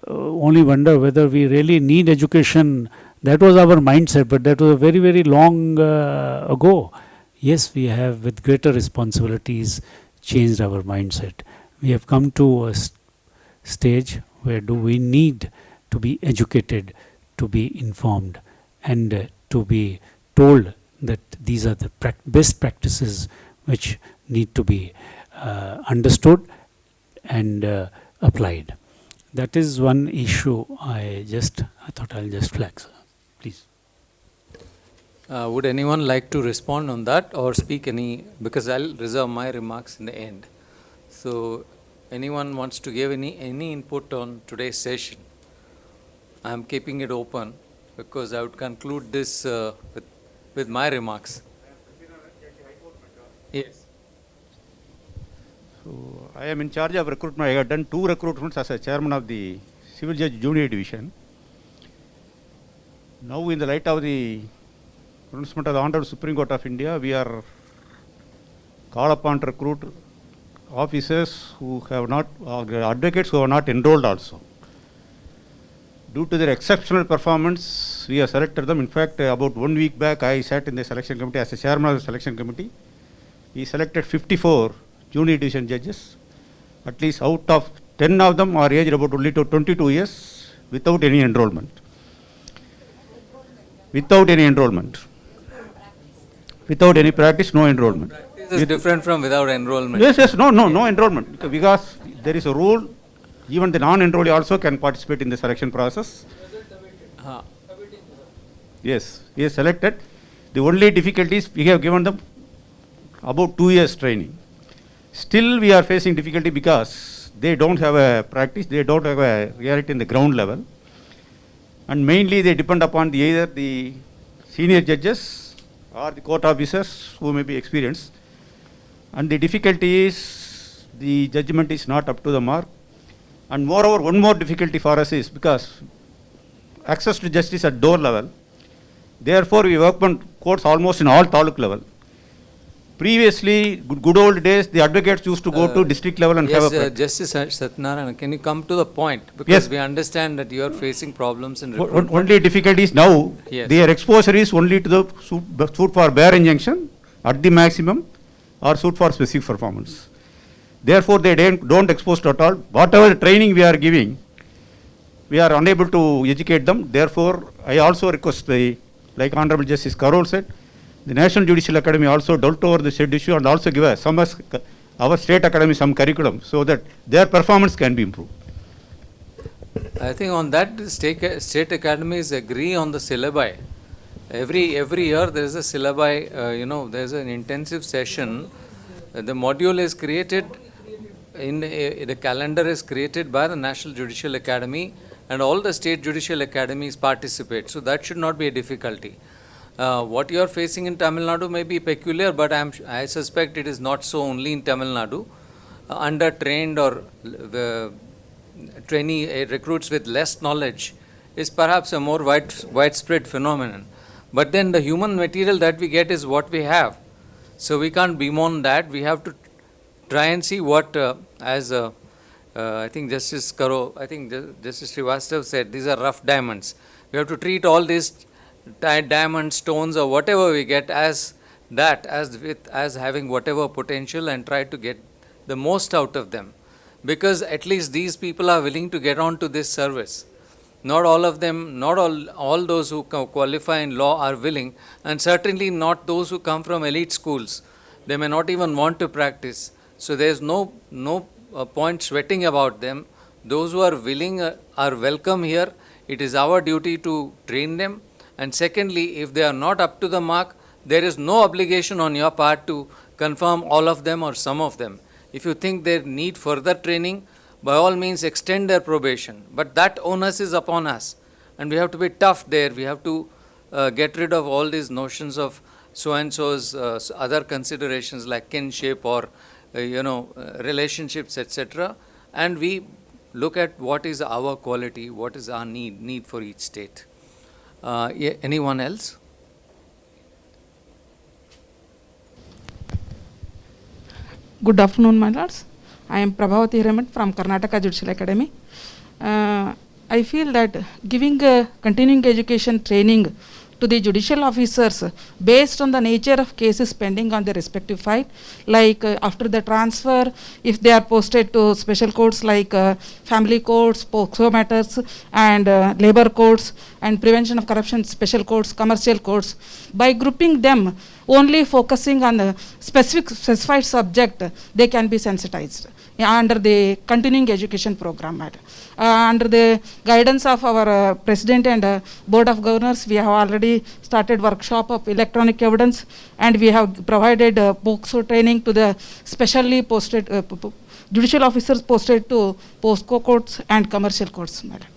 only wonder whether we really need education. That was our mindset, but that was very, very long ago. Yes, we have, with greater responsibilities, changed our mindset. We have come to a stage where we need to be educated, to be informed, and to be told that these are the best practices which need to be understood and applied. That is one issue I thought I'll just flag, sir. Please. Would anyone like to respond on that or speak any, because I'll reserve my remarks in the end. So anyone wants to give any input on today's session, I am keeping it open because I would conclude this with my remarks. Yes. So I am in charge of recruitment. I have done 2 recruitments as a chairman of the Civil Judge Junior Division. Now, in the light of the pronouncement of the Honorable Supreme Court of India, we are called upon to recruit officers who have not, advocates who have not enrolled also. Due to their exceptional performance, we have selected them. In fact, about 1 week back, I sat in the selection committee as a chairman of the selection committee. We selected 54 junior division judges. At least out of 10 of them are aged about only to 22 years without any enrollment. Without any enrollment. Without any practice, no enrollment. This is different from without enrollment. Yes, no enrollment. Because there is a rule, even the non-enrollee also can participate in the selection process. Yes, he is selected. The only difficulty is we have given them about 2 years training. Still we are facing difficulty because they don't have a practice, they don't have a reality in the ground level. And mainly they depend upon either the senior judges or the court officers who may be experienced. And the difficulty is the judgment is not up to the mark. And moreover, one more difficulty for us is because access to justice at door level, therefore we work on courts almost in all taluk level. Previously, good old days, the advocates used to go to district level and have a... Justice Satyanarayana, can you come to the point? Because we understand that you are facing problems in recruitment. Only difficulty is now, their exposure is only to the suit for bare injunction at the maximum or suit for specific performance. Therefore, they don't expose to at all. Whatever training we are giving, we are unable to educate them. Therefore, I also request, like Honorable Justice Karol said, the National Judicial Academy also dealt over the said issue and also give us our state academy some curriculum so that their performance can be improved. I think on that, state academies agree on the syllabi. Every year there is a syllabi, there is an intensive session. The module is created, the calendar is created by the National Judicial Academy and all the state judicial academies participate. So that should not be a difficulty. What you are facing in Tamil Nadu may be peculiar, but I suspect it is not so only in Tamil Nadu. Under-trained or trainee recruits with less knowledge is perhaps a more widespread phenomenon. But then the human material that we get is what we have. So we can't bemoan that. We have to try and see what, I think Justice Srivastav said, these are rough diamonds. We have to treat all these diamonds, stones or whatever we get as having whatever potential and try to get the most out of them. Because at least these people are willing to get on to this service. Not all of them, not all those who qualify in law are willing, and certainly not those who come from elite schools. They may not even want to practice. So there is no point sweating about them. Those who are willing are welcome here. It is our duty to train them. And secondly, if they are not up to the mark, there is no obligation on your part to confirm all of them or some of them. If you think they need further training, by all means extend their probation. But that onus is upon us. And we have to be tough there. We have to get rid of all these notions of so-and-so's other considerations like kinship or, relationships, etc. And we look at what is our quality, what is our need for each state. Anyone else? Good afternoon, my lords. I am Prabhavati Hiramat from Karnataka Judicial Academy. I feel that giving continuing education training to the judicial officers based on the nature of cases pending on their respective file, like after the transfer, if they are posted to special courts like family courts, POCSO matters, and labor courts, and prevention of corruption special courts, commercial courts, by grouping them only focusing on the specified subject, they can be sensitized under the continuing education program. Under the guidance of our President and Board of Governors, we have already started workshop of electronic evidence, and we have provided POCSO training to the specially posted judicial officers posted to POSCO courts and commercial courts, madam.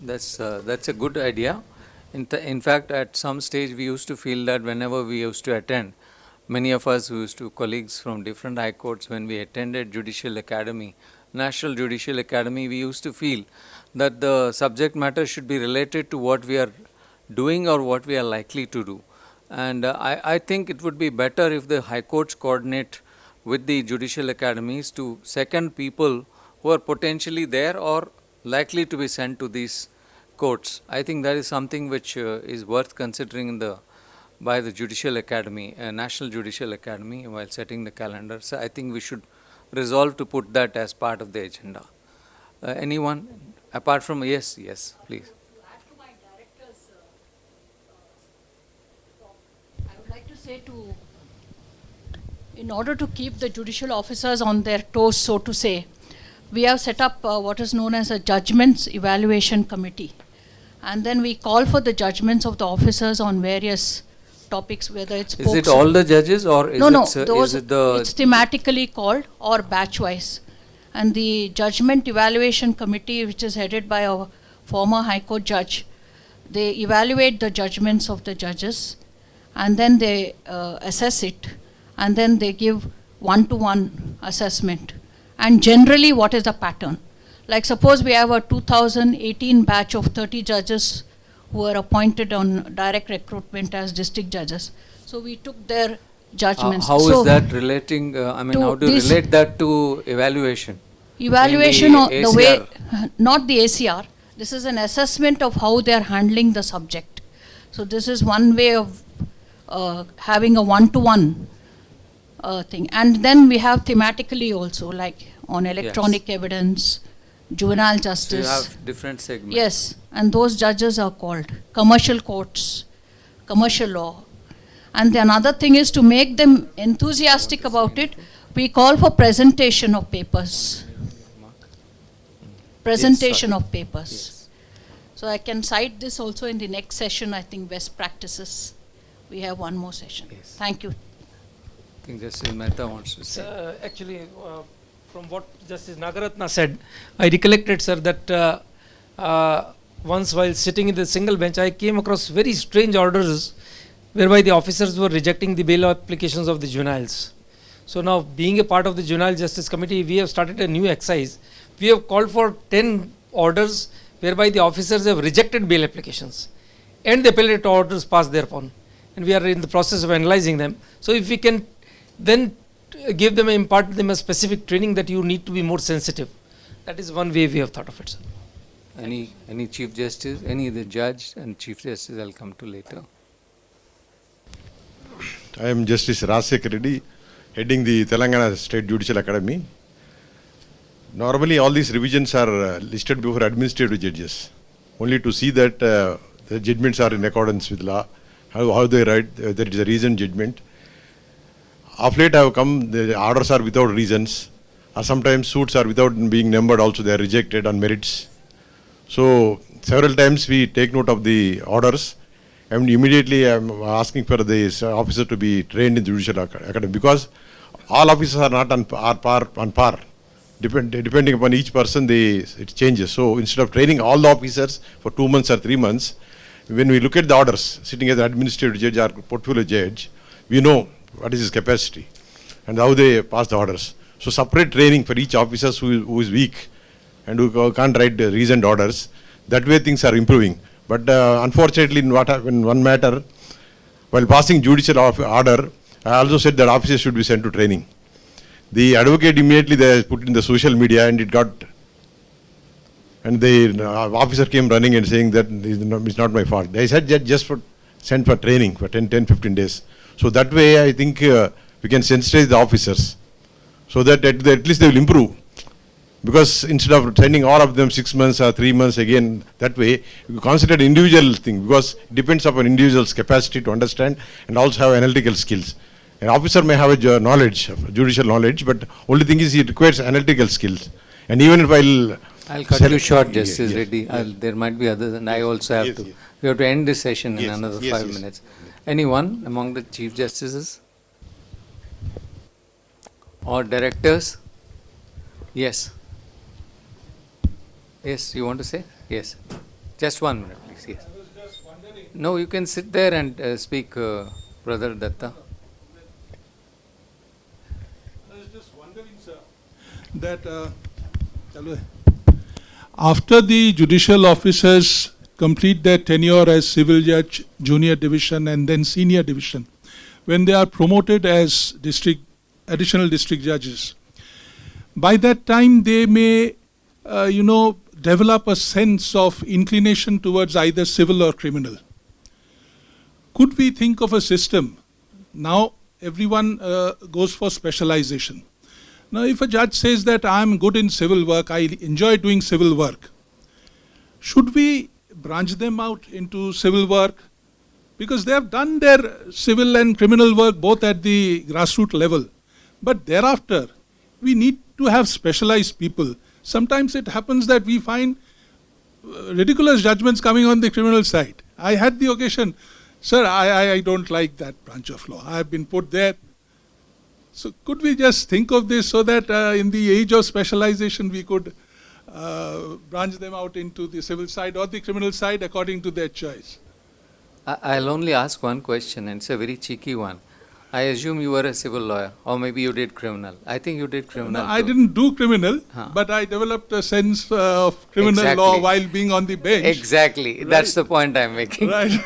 That's a good idea. In fact, at some stage we used to feel that whenever we used to attend, many of us who used to colleagues from different high courts, when we attended Judicial Academy, National Judicial Academy, we used to feel that the subject matter should be related to what we are doing or what we are likely to do. And I think it would be better if the high courts coordinate with the judicial academies to second people who are potentially there or likely to be sent to these courts. I think that is something which is worth considering by the Judicial Academy, National Judicial Academy, while setting the calendar. So I think we should resolve to put that as part of the agenda. Anyone apart from yes, please. I would like to say in order to keep the judicial officers on their toes, so to say, we have set up what is known as a Judgments Evaluation Committee. And then we call for the judgments of the officers on various topics, whether it's Is it all the judges or is it's thematically called or batch-wise. And the Judgment Evaluation Committee, which is headed by a former High Court judge, they evaluate the judgments of the judges and then they assess it and then they give one-to-one assessment. And generally, what is the pattern? Like suppose we have a 2018 batch of 30 judges who were appointed on direct recruitment as district judges. So we took their judgments. How is that relating, how do you relate that to evaluation? Evaluation of the way, ACR. not the ACR, this is an assessment of how they are handling the subject. So this is one way of having a one-to-one thing. And then we have thematically also, like on electronic evidence, juvenile So justice. you have different segments. Yes, and those judges are called commercial courts, commercial law. And the another thing is to make them enthusiastic about it, we call for presentation of papers. Presentation of papers. Yes. So I can cite this also in the next session, I think best practices. We have one more session. Yes. Thank you. I think Justice Mehta wants to say. Actually, from what Justice Nagaratna said, I recollected, sir, that once while sitting in the single bench, I came across very strange orders whereby the officers were rejecting the bail applications of the juveniles. So now, being a part of the Juvenile Justice Committee, we have started a new exercise. We have called for 10 orders whereby the officers have rejected bail applications and the appellate orders passed thereupon. And we are in the process of analyzing them. So if we can then give them, impart them a specific training that you need to be more sensitive. That is one way we have thought of it, sir. Any Chief Justice, any the judge and Chief Justice I'll come to later. I am Justice Rajshekhar Reddy, heading the Telangana State Judicial Academy. Normally all these revisions are listed before administrative judges, only to see that the judgments are in accordance with law, how they write, there is a reasoned judgment. Of late I have come, the orders are without reasons, or sometimes suits are without being numbered also, they are rejected on merits. So several times we take note of the orders, and immediately I am asking for the officer to be trained in Judicial Academy, because all officers are not on par. Depending upon each person, it changes. So instead of training all the officers for 2 months or 3 months, when we look at the orders, sitting as an administrative judge or portfolio judge, we know what is his capacity and how they pass the orders. So separate training for each officer who is weak and who can't write reasoned orders. That way things are improving. But unfortunately, in one matter, while passing judicial order, I also said that officers should be sent to training. The advocate immediately they put in the social media and the officer came running and saying that it's not my fault. They said that just sent for training for 10-15 days. So that way I think we can sensitize the officers so that at least they will improve. Because instead of sending all of them 6 months or 3 months again, that way you consider individual thing, because it depends upon individual's capacity to understand and also have analytical skills. An officer may have a knowledge, judicial knowledge, but only thing is he requires analytical skills. And even if I'll cut you short, Justice Reddy. There might be others, and I also have to. We have to end this session in another 5 minutes. Anyone among the Chief Justices? or directors? Yes. Yes, you want to say? Yes. Just 1 minute, please. Yes. No, you can sit there and speak, Brother Datta. I was just wondering, sir, that after the judicial officers complete their tenure as civil judge, junior division, and then senior division, when they are promoted as additional district judges, by that time they may, develop a sense of inclination towards either civil or criminal. Could we think of a system? Now everyone goes for specialization. Now if a judge says that I am good in civil work, I enjoy doing civil work, should we branch them out into civil work? Because they have done their civil and criminal work both at the grassroots level. But thereafter, we need to have specialized people. Sometimes it happens that we find ridiculous judgments coming on the criminal side. I had the occasion, sir, I don't like that branch of law. I have been put there. So could we just think of this so that in the age of specialization we could branch them out into the civil side or the criminal side according to their choice? I'll only ask one question, and it's a very cheeky one. I assume you were a civil lawyer, or maybe you did criminal. I think you did criminal. No, I didn't do criminal, but I developed a sense of criminal law while being on the bench. Exactly. Right. That's the point I'm making. Right.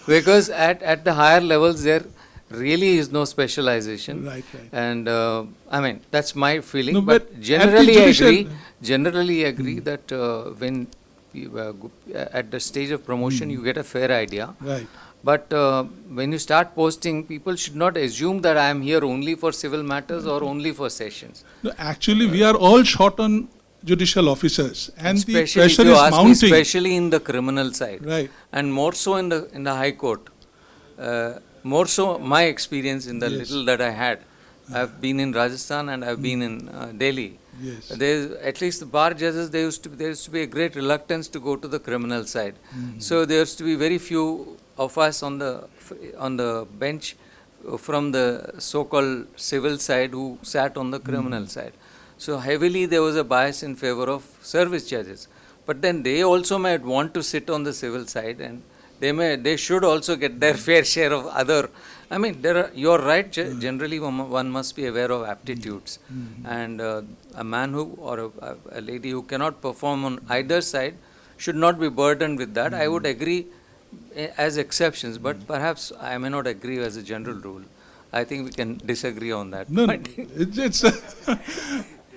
Because at the higher levels, there really is no specialization. Right. And I mean, that's my feeling. No, but generally agree that when you, at the stage of promotion, you get a fair idea. Right. But when you start posting, people should not assume that I am here only for civil matters or only for sessions. No, actually, we are all short on judicial officers, and the Especially pressure if you is ask me, mounting. especially in the criminal side, Right. and more so in the High Court. More so, my experience in the little that I had. I've been in Rajasthan and I've been in Delhi. Yes. There's at least the bar judges. There used to be a great reluctance to go to the criminal side. So there used to be very few of us on the bench from the so-called civil side who sat on the criminal side. So heavily there was a bias in favor of service judges. But then they also might want to sit on the civil side, and they should also get their fair share of other. I mean, you're right. Generally, one must be aware of aptitudes, and a man who or a lady who cannot perform on either side should not be burdened with that. I would agree as exceptions, but perhaps I may not agree as a general rule. I think we can disagree on that. No, it's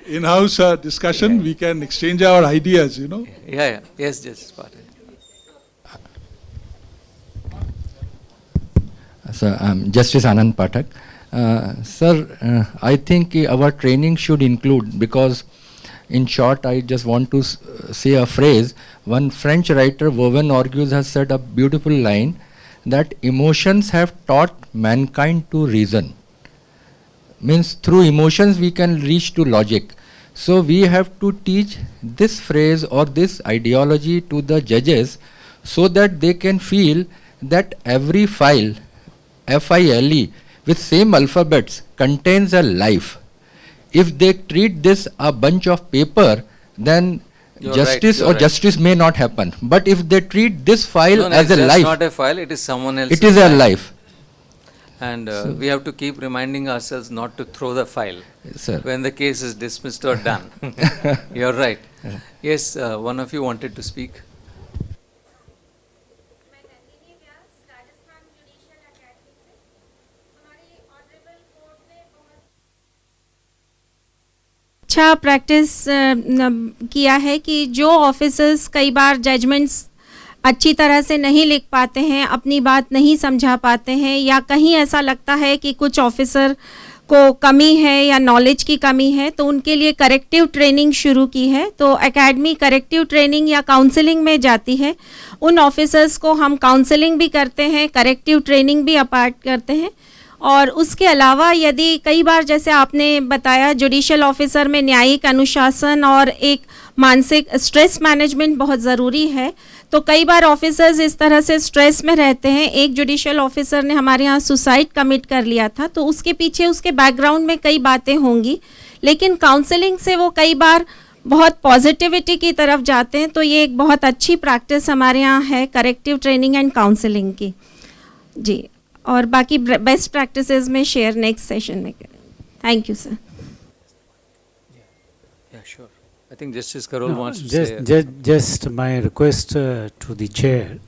in-house discussion. We can exchange our ideas, Yeah. Yes, just part. So, Justice Anand Pathak. Sir, I think our training should include, because in short, I just want to say a phrase. One French writer, Vaughan Orgues, has said a beautiful line that emotions have taught mankind to reason. Means through emotions we can reach to logic. So we have to teach this phrase or this ideology to the judges so that they can feel that every file, FILE, with same alphabets contains a life. If they treat this a bunch of paper, then justice may not happen. But if they treat this file as a life, it's not a file, it is someone else's. It is a life. And we have to keep reminding ourselves not to throw the file when the case is dismissed or done. You're right. Yes, one of you wanted to speak. अच्छा practice किया है कि जो officers कई बार judgements अच्छी तरह से नहीं लिख पाते हैं, अपनी बात नहीं समझा पाते हैं, या कहीं ऐसा लगता है कि कुछ ऑफिसर को कमी है या नॉलेज की कमी है, तो उनके लिए करेक्टिव ट्रेनिंग शुरू की है. तो एकेडमी करेक्टिव ट्रेनिंग या काउंसलिंग में जाती है. उन ऑफिसर्स को हम काउंसलिंग भी करते हैं, करेक्टिव ट्रेनिंग भी अपार्ट करते हैं. और उसके अलावा यदि कई बार जैसे आपने बताया जुडिशियल ऑफिसर में न्यायिक अनुशासन और एक मानसिक स्ट्रेस मैनेजमेंट बहुत ज़रूरी है। तो कई बार ऑफिसर्स इस तरह से स्ट्रेस में रहते हैं। एक जुडिशियल ऑफिसर ने हमारे यहाँ सुसाइड कमिट कर लिया था, तो उसके पीछे उसके बैकग्राउंड में कई बातें होंगी, लेकिन काउंसलिंग से वो कई बार बहुत पॉजिटिविटी की तरफ जाते हैं। तो ये एक बहुत अच्छी प्रैक्टिस हमारे यहाँ है करेक्टिव ट्रेनिंग एंड काउंसलिंग की जी। और बाकी बेस्ट प्रैक्टिसेस में शेयर नेक्स्ट सेशन में करें। Thank you sir. Yeah, sure. I think Justice Karol wants to just, say. just my request to the chair,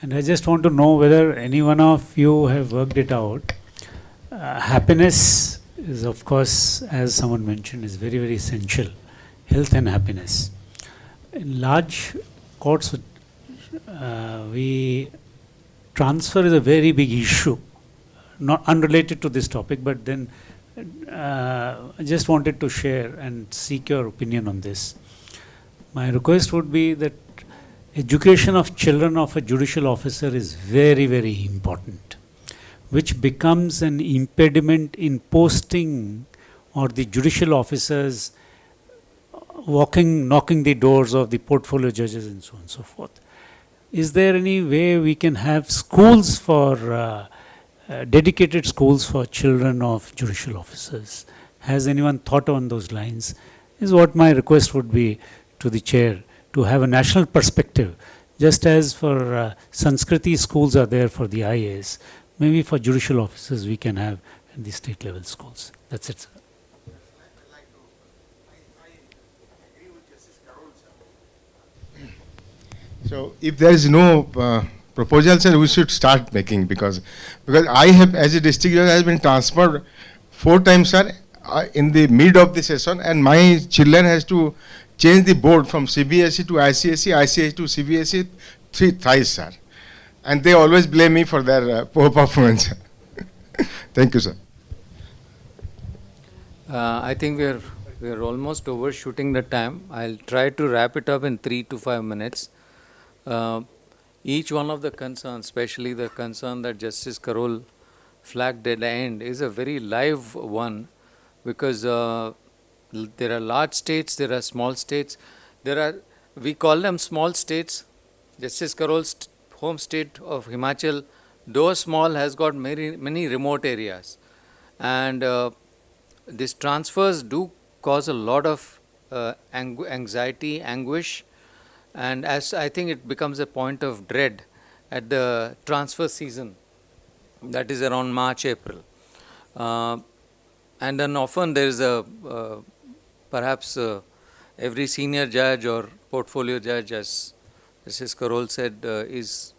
and I just want to know whether any one of you have worked it out. Happiness is, of course, as someone mentioned, is very, very essential. Health and happiness. In large courts, we transfer is a very big issue, not unrelated to this topic, but then I just wanted to share and seek your opinion on this. My request would be that education of children of a judicial officer is very, very important, which becomes an impediment in posting or the judicial officers knocking the doors of the portfolio judges and so on and so forth. Is there any way we can have schools for dedicated schools for children of judicial officers? Has anyone thought on those lines? Is what my request would be to the chair, to have a national perspective, just as for Sanskriti schools are there for the IAS, maybe for judicial officers we can have in the state level schools. That's it, sir. So if there is no proposal, sir, we should start making, because I have, as a district judge, I have been transferred 4 times, sir, in the mid of the session, and my children has to change the board from CBSE to ICSE, ICSE to CBSE 3 times, sir. And they always blame me for their poor performance. Thank you, sir. I think we are almost overshooting the time. I'll try to wrap it up in 3 to 5 minutes. Each one of the concerns, especially the concern that Justice Karol flagged at the end, is a very live one, because there are large states, there are small states. We call them small states. Justice Karol's home state of Himachal, though small, has got many remote areas. And these transfers do cause a lot of anxiety, anguish, and as I think it becomes a point of dread at the transfer season, that is around March, April. And then often there is perhaps every senior judge or portfolio judge, as Justice Karol said, is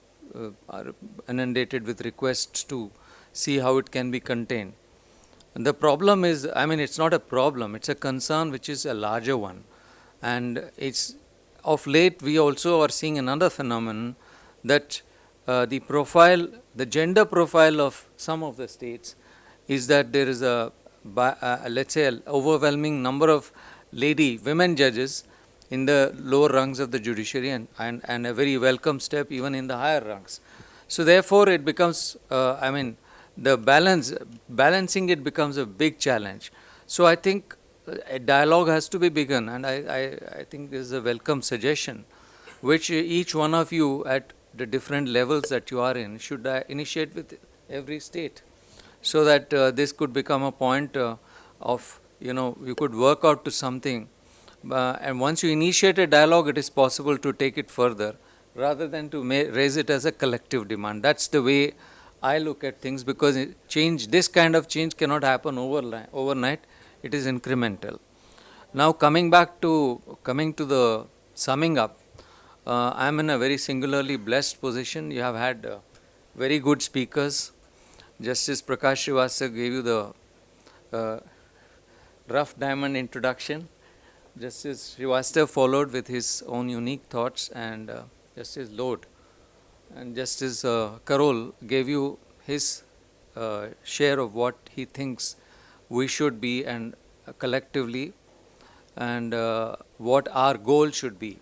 inundated with requests to see how it can be contained. And the problem is, I mean, it's not a problem, it's a concern which is a larger one. And it's, of late, we also are seeing another phenomenon, that the gender profile of some of the states is that there is let's say, an overwhelming number of women judges in the lower rungs of the judiciary, and a very welcome step even in the higher ranks. So therefore, it becomes, the balancing it becomes a big challenge. So I think a dialogue has to be begun, and I think this is a welcome suggestion, which each one of you at the different levels that you are in should initiate with every state, so that this could become a point of, you could work out to something. And once you initiate a dialogue, it is possible to take it further, rather than to raise it as a collective demand. That's the way I look at things, because this kind of change cannot happen overnight. It is incremental. Now coming to the summing up, I am in a very singularly blessed position. You have had very good speakers. Justice Prakash Srivastava gave you the rough diamond introduction. Justice Srivastava followed with his own unique thoughts, and Justice Lord and Justice Karol gave you his share of what he thinks we should be, and collectively, and what our goal should be.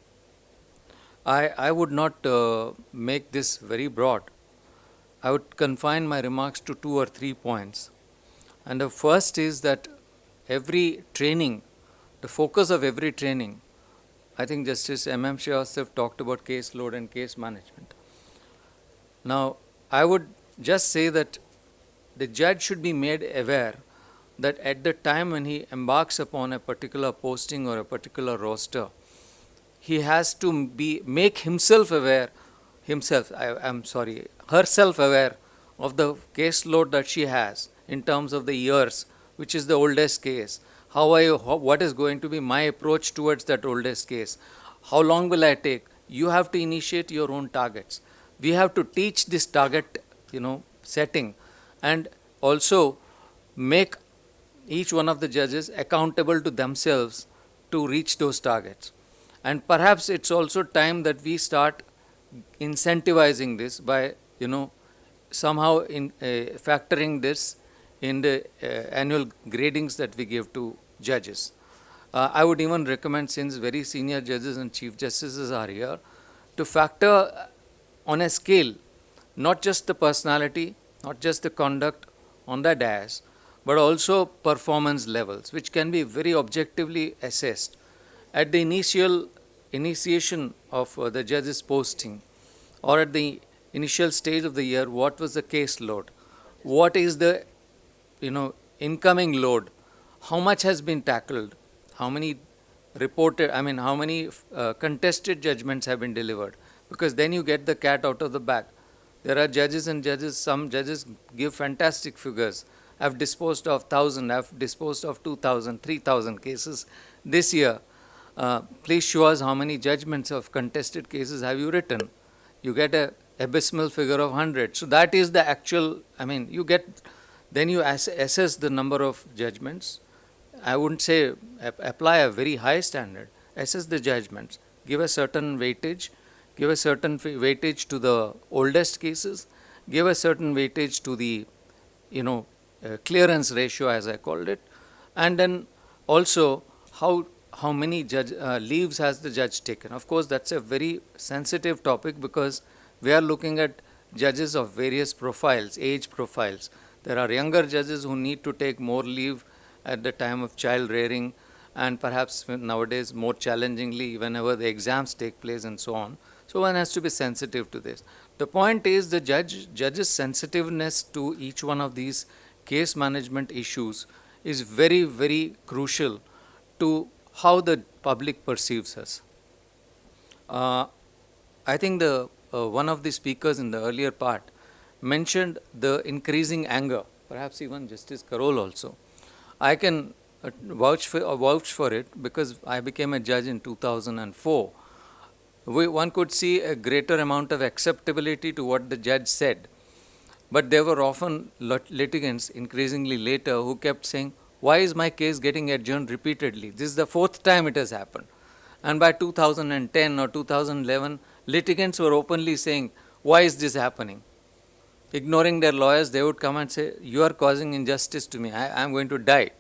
I would not make this very broad. I would confine my remarks to 2 or 3 points. And the first is that every training, the focus of every training I think Justice M.M. Srivastava talked about case load and case management. Now, I would just say that the judge should be made aware that at the time when he embarks upon a particular posting or a particular roster, he has to make himself aware, herself aware of the caseload that she has in terms of the years, which is the oldest case. What is going to be my approach towards that oldest case? How long will I take? You have to initiate your own targets. We have to teach this target, setting, and also make each one of the judges accountable to themselves to reach those targets. And perhaps it's also time that we start incentivizing this by, somehow factoring this in the annual gradings that we give to judges. I would even recommend, since very senior judges and chief justices are here, to factor on a scale, not just the personality, not just the conduct on the dais, but also performance levels, which can be very objectively assessed. At the initiation of the judge's posting, or at the initial stage of the year, what was the case load? What is the incoming load? How much has been tackled? How many contested judgments have been delivered? Because then you get the cat out of the bag. There are some judges give fantastic figures. I've disposed of 1,000, I've disposed of 2,000, 3,000 cases this year. Please show us how many judgments of contested cases have you written. You get a abysmal figure of 100. So that is the actual, then you assess the number of judgments. I wouldn't say apply a very high standard. Assess the judgments. Give a certain weightage. Give a certain weightage to the oldest cases. Give a certain weightage to the, clearance ratio, as I called it. And then also how many leaves has the judge taken. Of course, that's a very sensitive topic because we are looking at judges of various profiles, age profiles. There are younger judges who need to take more leave at the time of child rearing, and perhaps nowadays more challengingly whenever the exams take place and so on. So one has to be sensitive to this. The point is the judge's sensitiveness to each one of these case management issues is very, very crucial to how the public perceives us. I think one of the speakers in the earlier part mentioned the increasing anger, perhaps even Justice Karol also. I can vouch for it because I became a judge in 2004. One could see a greater amount of acceptability to what the judge said. But there were often litigants, increasingly later, who kept saying, why is my case getting adjourned repeatedly? This is the fourth time it has happened. And by 2010 or 2011, litigants were openly saying, why is this happening? Ignoring their lawyers, they would come and say, you are causing injustice to me, I am going to die.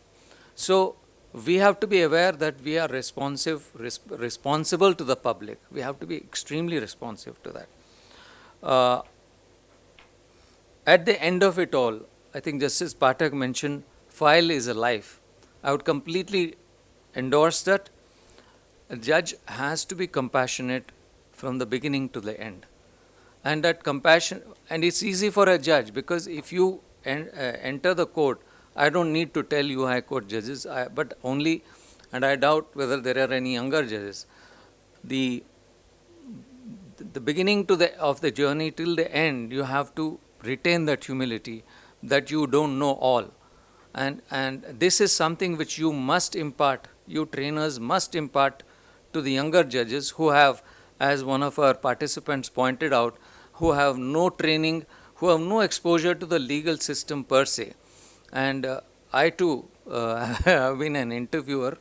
So we have to be aware that we are responsible to the public. We have to be extremely responsive to that. At the end of it all, I think Justice Pathak mentioned, file is a life. I would completely endorse that. A judge has to be compassionate from the beginning to the end. And that compassion, and it's easy for a judge because if you enter the court, I don't need to tell you High Court judges, but only, and I doubt whether there are any younger judges, the beginning of the journey till the end, you have to retain that humility that you don't know all. And this is something which you must impart, you trainers must impart to the younger judges who have, as one of our participants pointed out, who have no training, who have no exposure to the legal system per se. And I too have been an interviewer,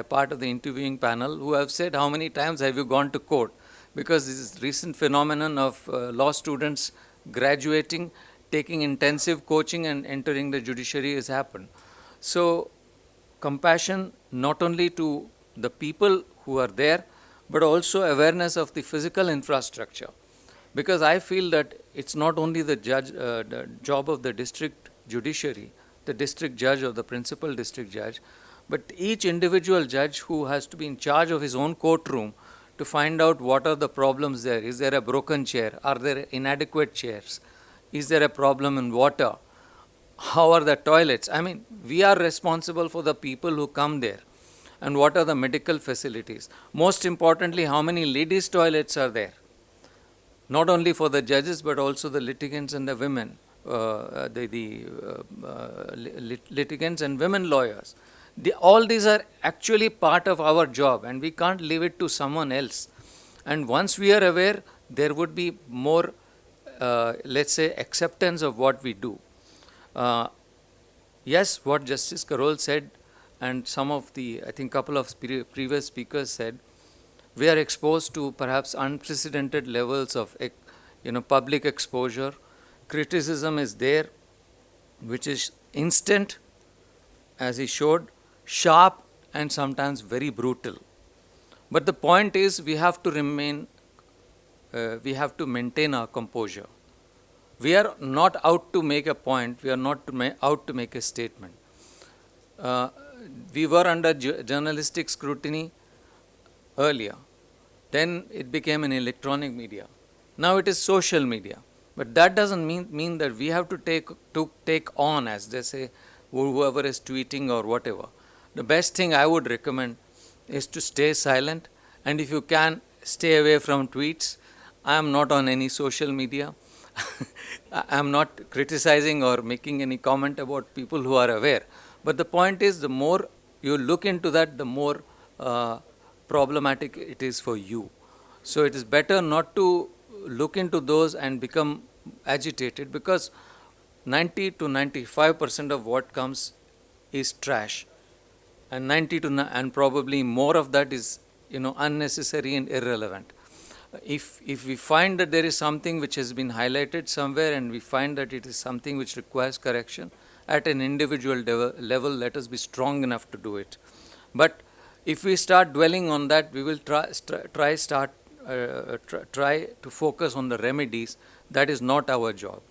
part of the interviewing panel, who have said, how many times have you gone to court? Because this recent phenomenon of law students graduating, taking intensive coaching and entering the judiciary has happened. So compassion not only to the people who are there, but also awareness of the physical infrastructure. Because I feel that it's not only the job of the district judiciary, the district judge or the principal district judge, but each individual judge who has to be in charge of his own courtroom to find out what are the problems there. Is there a broken chair? Are there inadequate chairs? Is there a problem in water? How are the toilets? I mean, we are responsible for the people who come there. And what are the medical facilities? Most importantly, how many ladies' toilets are there? Not only for the judges, but also the litigants and the women, litigants and women lawyers. All these are actually part of our job, and we can't leave it to someone else. And once we are aware, there would be more, let's say, acceptance of what we do. Yes, what Justice Karol said, and some of the, I think, couple of previous speakers said, we are exposed to perhaps unprecedented levels of, public exposure. Criticism is there, which is instant, as he showed, sharp, and sometimes very brutal. But the point is, we have to maintain our composure. We are not out to make a point, we are not out to make a statement. We were under journalistic scrutiny earlier. Then it became an electronic media. Now it is social media. But that doesn't mean that we have to take on, as they say, whoever is tweeting or whatever. The best thing I would recommend is to stay silent, and if you can, stay away from tweets. I am not on any social media. I am not criticizing or making any comment about people who are aware. But the point is, the more you look into that, the more problematic it is for you. So it is better not to look into those and become agitated, because 90 to 95% of what comes is trash, and probably more of that is unnecessary and irrelevant. If we find that there is something which has been highlighted somewhere, and we find that it is something which requires correction at an individual level, let us be strong enough to do it. But if we start dwelling on that, we will try to focus on the remedies. That is not our job.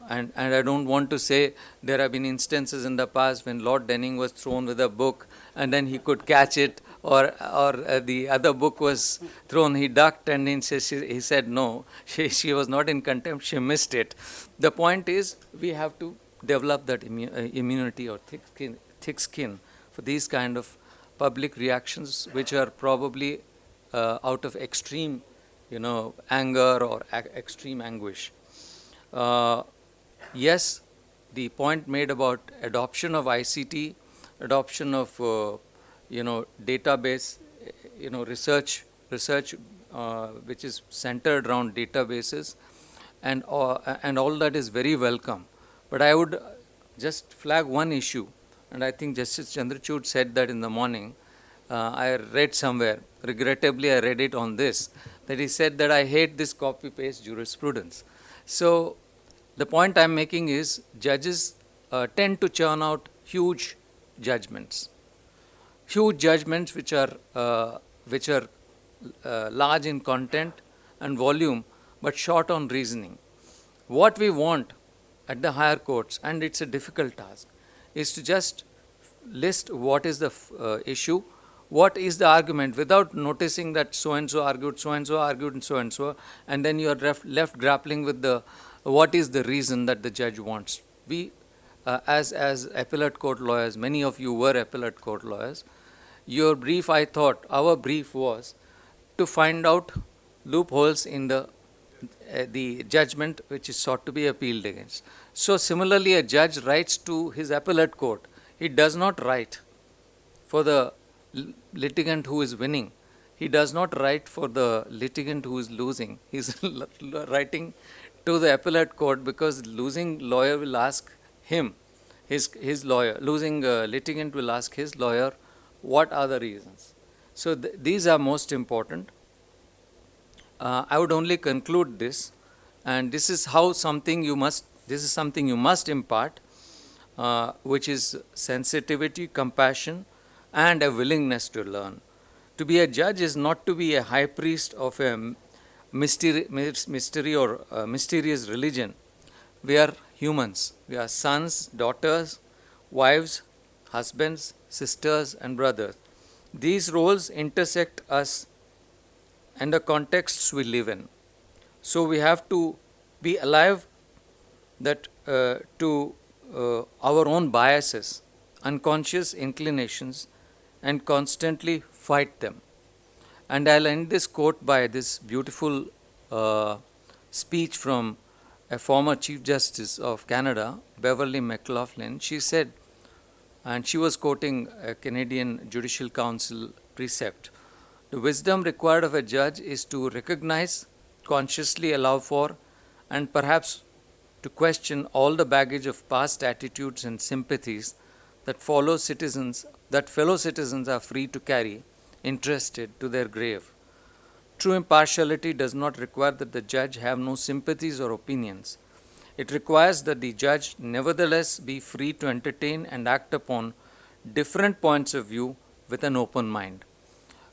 And I don't want to say there have been instances in the past when Lord Denning was thrown with a book and then he could catch it, or the other book was thrown, he ducked, and he said no, she was not in contempt, she missed it. The point is, we have to develop that immunity or thick skin for these kind of public reactions, which are probably out of extreme, anger or extreme anguish. Yes, the point made about adoption of ICT, adoption of database, research which is centered around databases, and all that is very welcome. But I would just flag one issue, and I think Justice Chandrachud said that in the morning. I read somewhere, regrettably I read it on this, that he said that I hate this copy-paste jurisprudence. So the point I'm making is, judges tend to churn out huge judgments which are large in content and volume, but short on reasoning. What we want at the higher courts, and it's a difficult task, is to just list what is the issue, what is the argument, without noticing that so-and-so argued, so-and-so argued, and so-and-so, and then you are left grappling with what is the reason that the judge wants. We, as appellate court lawyers, many of you were appellate court lawyers, our brief was to find out loopholes in the judgment which is sought to be appealed against. So similarly, a judge writes to his appellate court. He does not write for the litigant who is winning. He does not write for the litigant who is losing. He is writing to the appellate court because losing lawyer will ask him, his lawyer, losing litigant will ask his lawyer, what are the reasons? So these are most important. I would only conclude this, and this is something you must impart, which is sensitivity, compassion, and a willingness to learn. To be a judge is not to be a high priest of a mystery or mysterious religion. We are humans. We are sons, daughters, wives, husbands, sisters, and brothers. These roles intersect us and the contexts we live in. So we have to be alive that to our own biases, unconscious inclinations, and constantly fight them. And I'll end this quote by this beautiful speech from a former Chief Justice of Canada, Beverly McLaughlin. She said, and she was quoting a Canadian Judicial Council precept, "The wisdom required of a judge is to recognize, consciously allow for, and perhaps to question all the baggage of past attitudes and sympathies that fellow citizens are free to carry, interested to their grave. True impartiality does not require that the judge have no sympathies or opinions. It requires that the judge nevertheless be free to entertain and act upon different points of view with an open mind."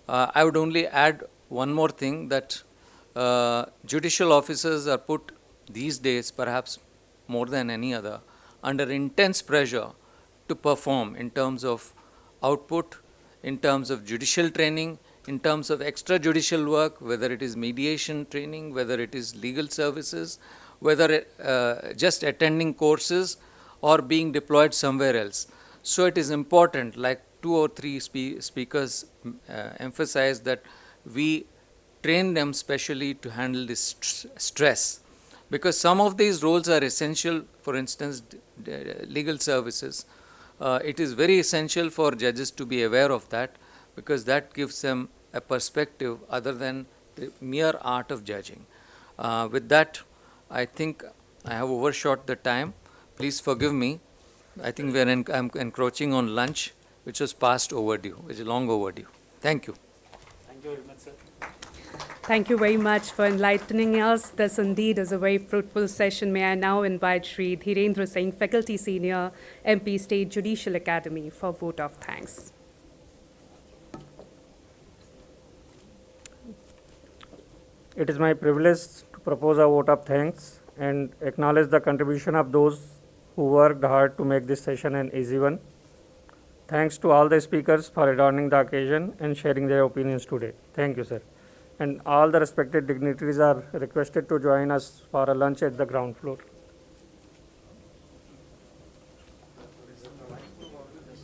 I would only add one more thing, that judicial officers are put these days, perhaps more than any other, under intense pressure to perform in terms of output, in terms of judicial training, in terms of extrajudicial work, whether it is mediation training, whether it is legal services, whether just attending courses or being deployed somewhere else. So it is important, like 2 or 3 speakers emphasize, that we train them specially to handle this stress, because some of these roles are essential. For instance, legal services. It is very essential for judges to be aware of that, because that gives them a perspective other than the mere art of judging. With that, I think I have overshot the time. Please forgive me. I think I'm encroaching on lunch, which was past overdue, which is long overdue. Thank you. Thank you very much, sir. Thank you very much for enlightening us. This indeed is a very fruitful session. May I now invite Shri Dhirendra Singh, Faculty Senior, MP State Judicial Academy, for vote of thanks. It is my privilege to propose a vote of thanks and acknowledge the contribution of those who worked hard to make this session an easy one. Thanks to all the speakers for adorning the occasion and sharing their opinions today. Thank you, sir. And all the respected dignitaries are requested to join us for a lunch at the ground floor.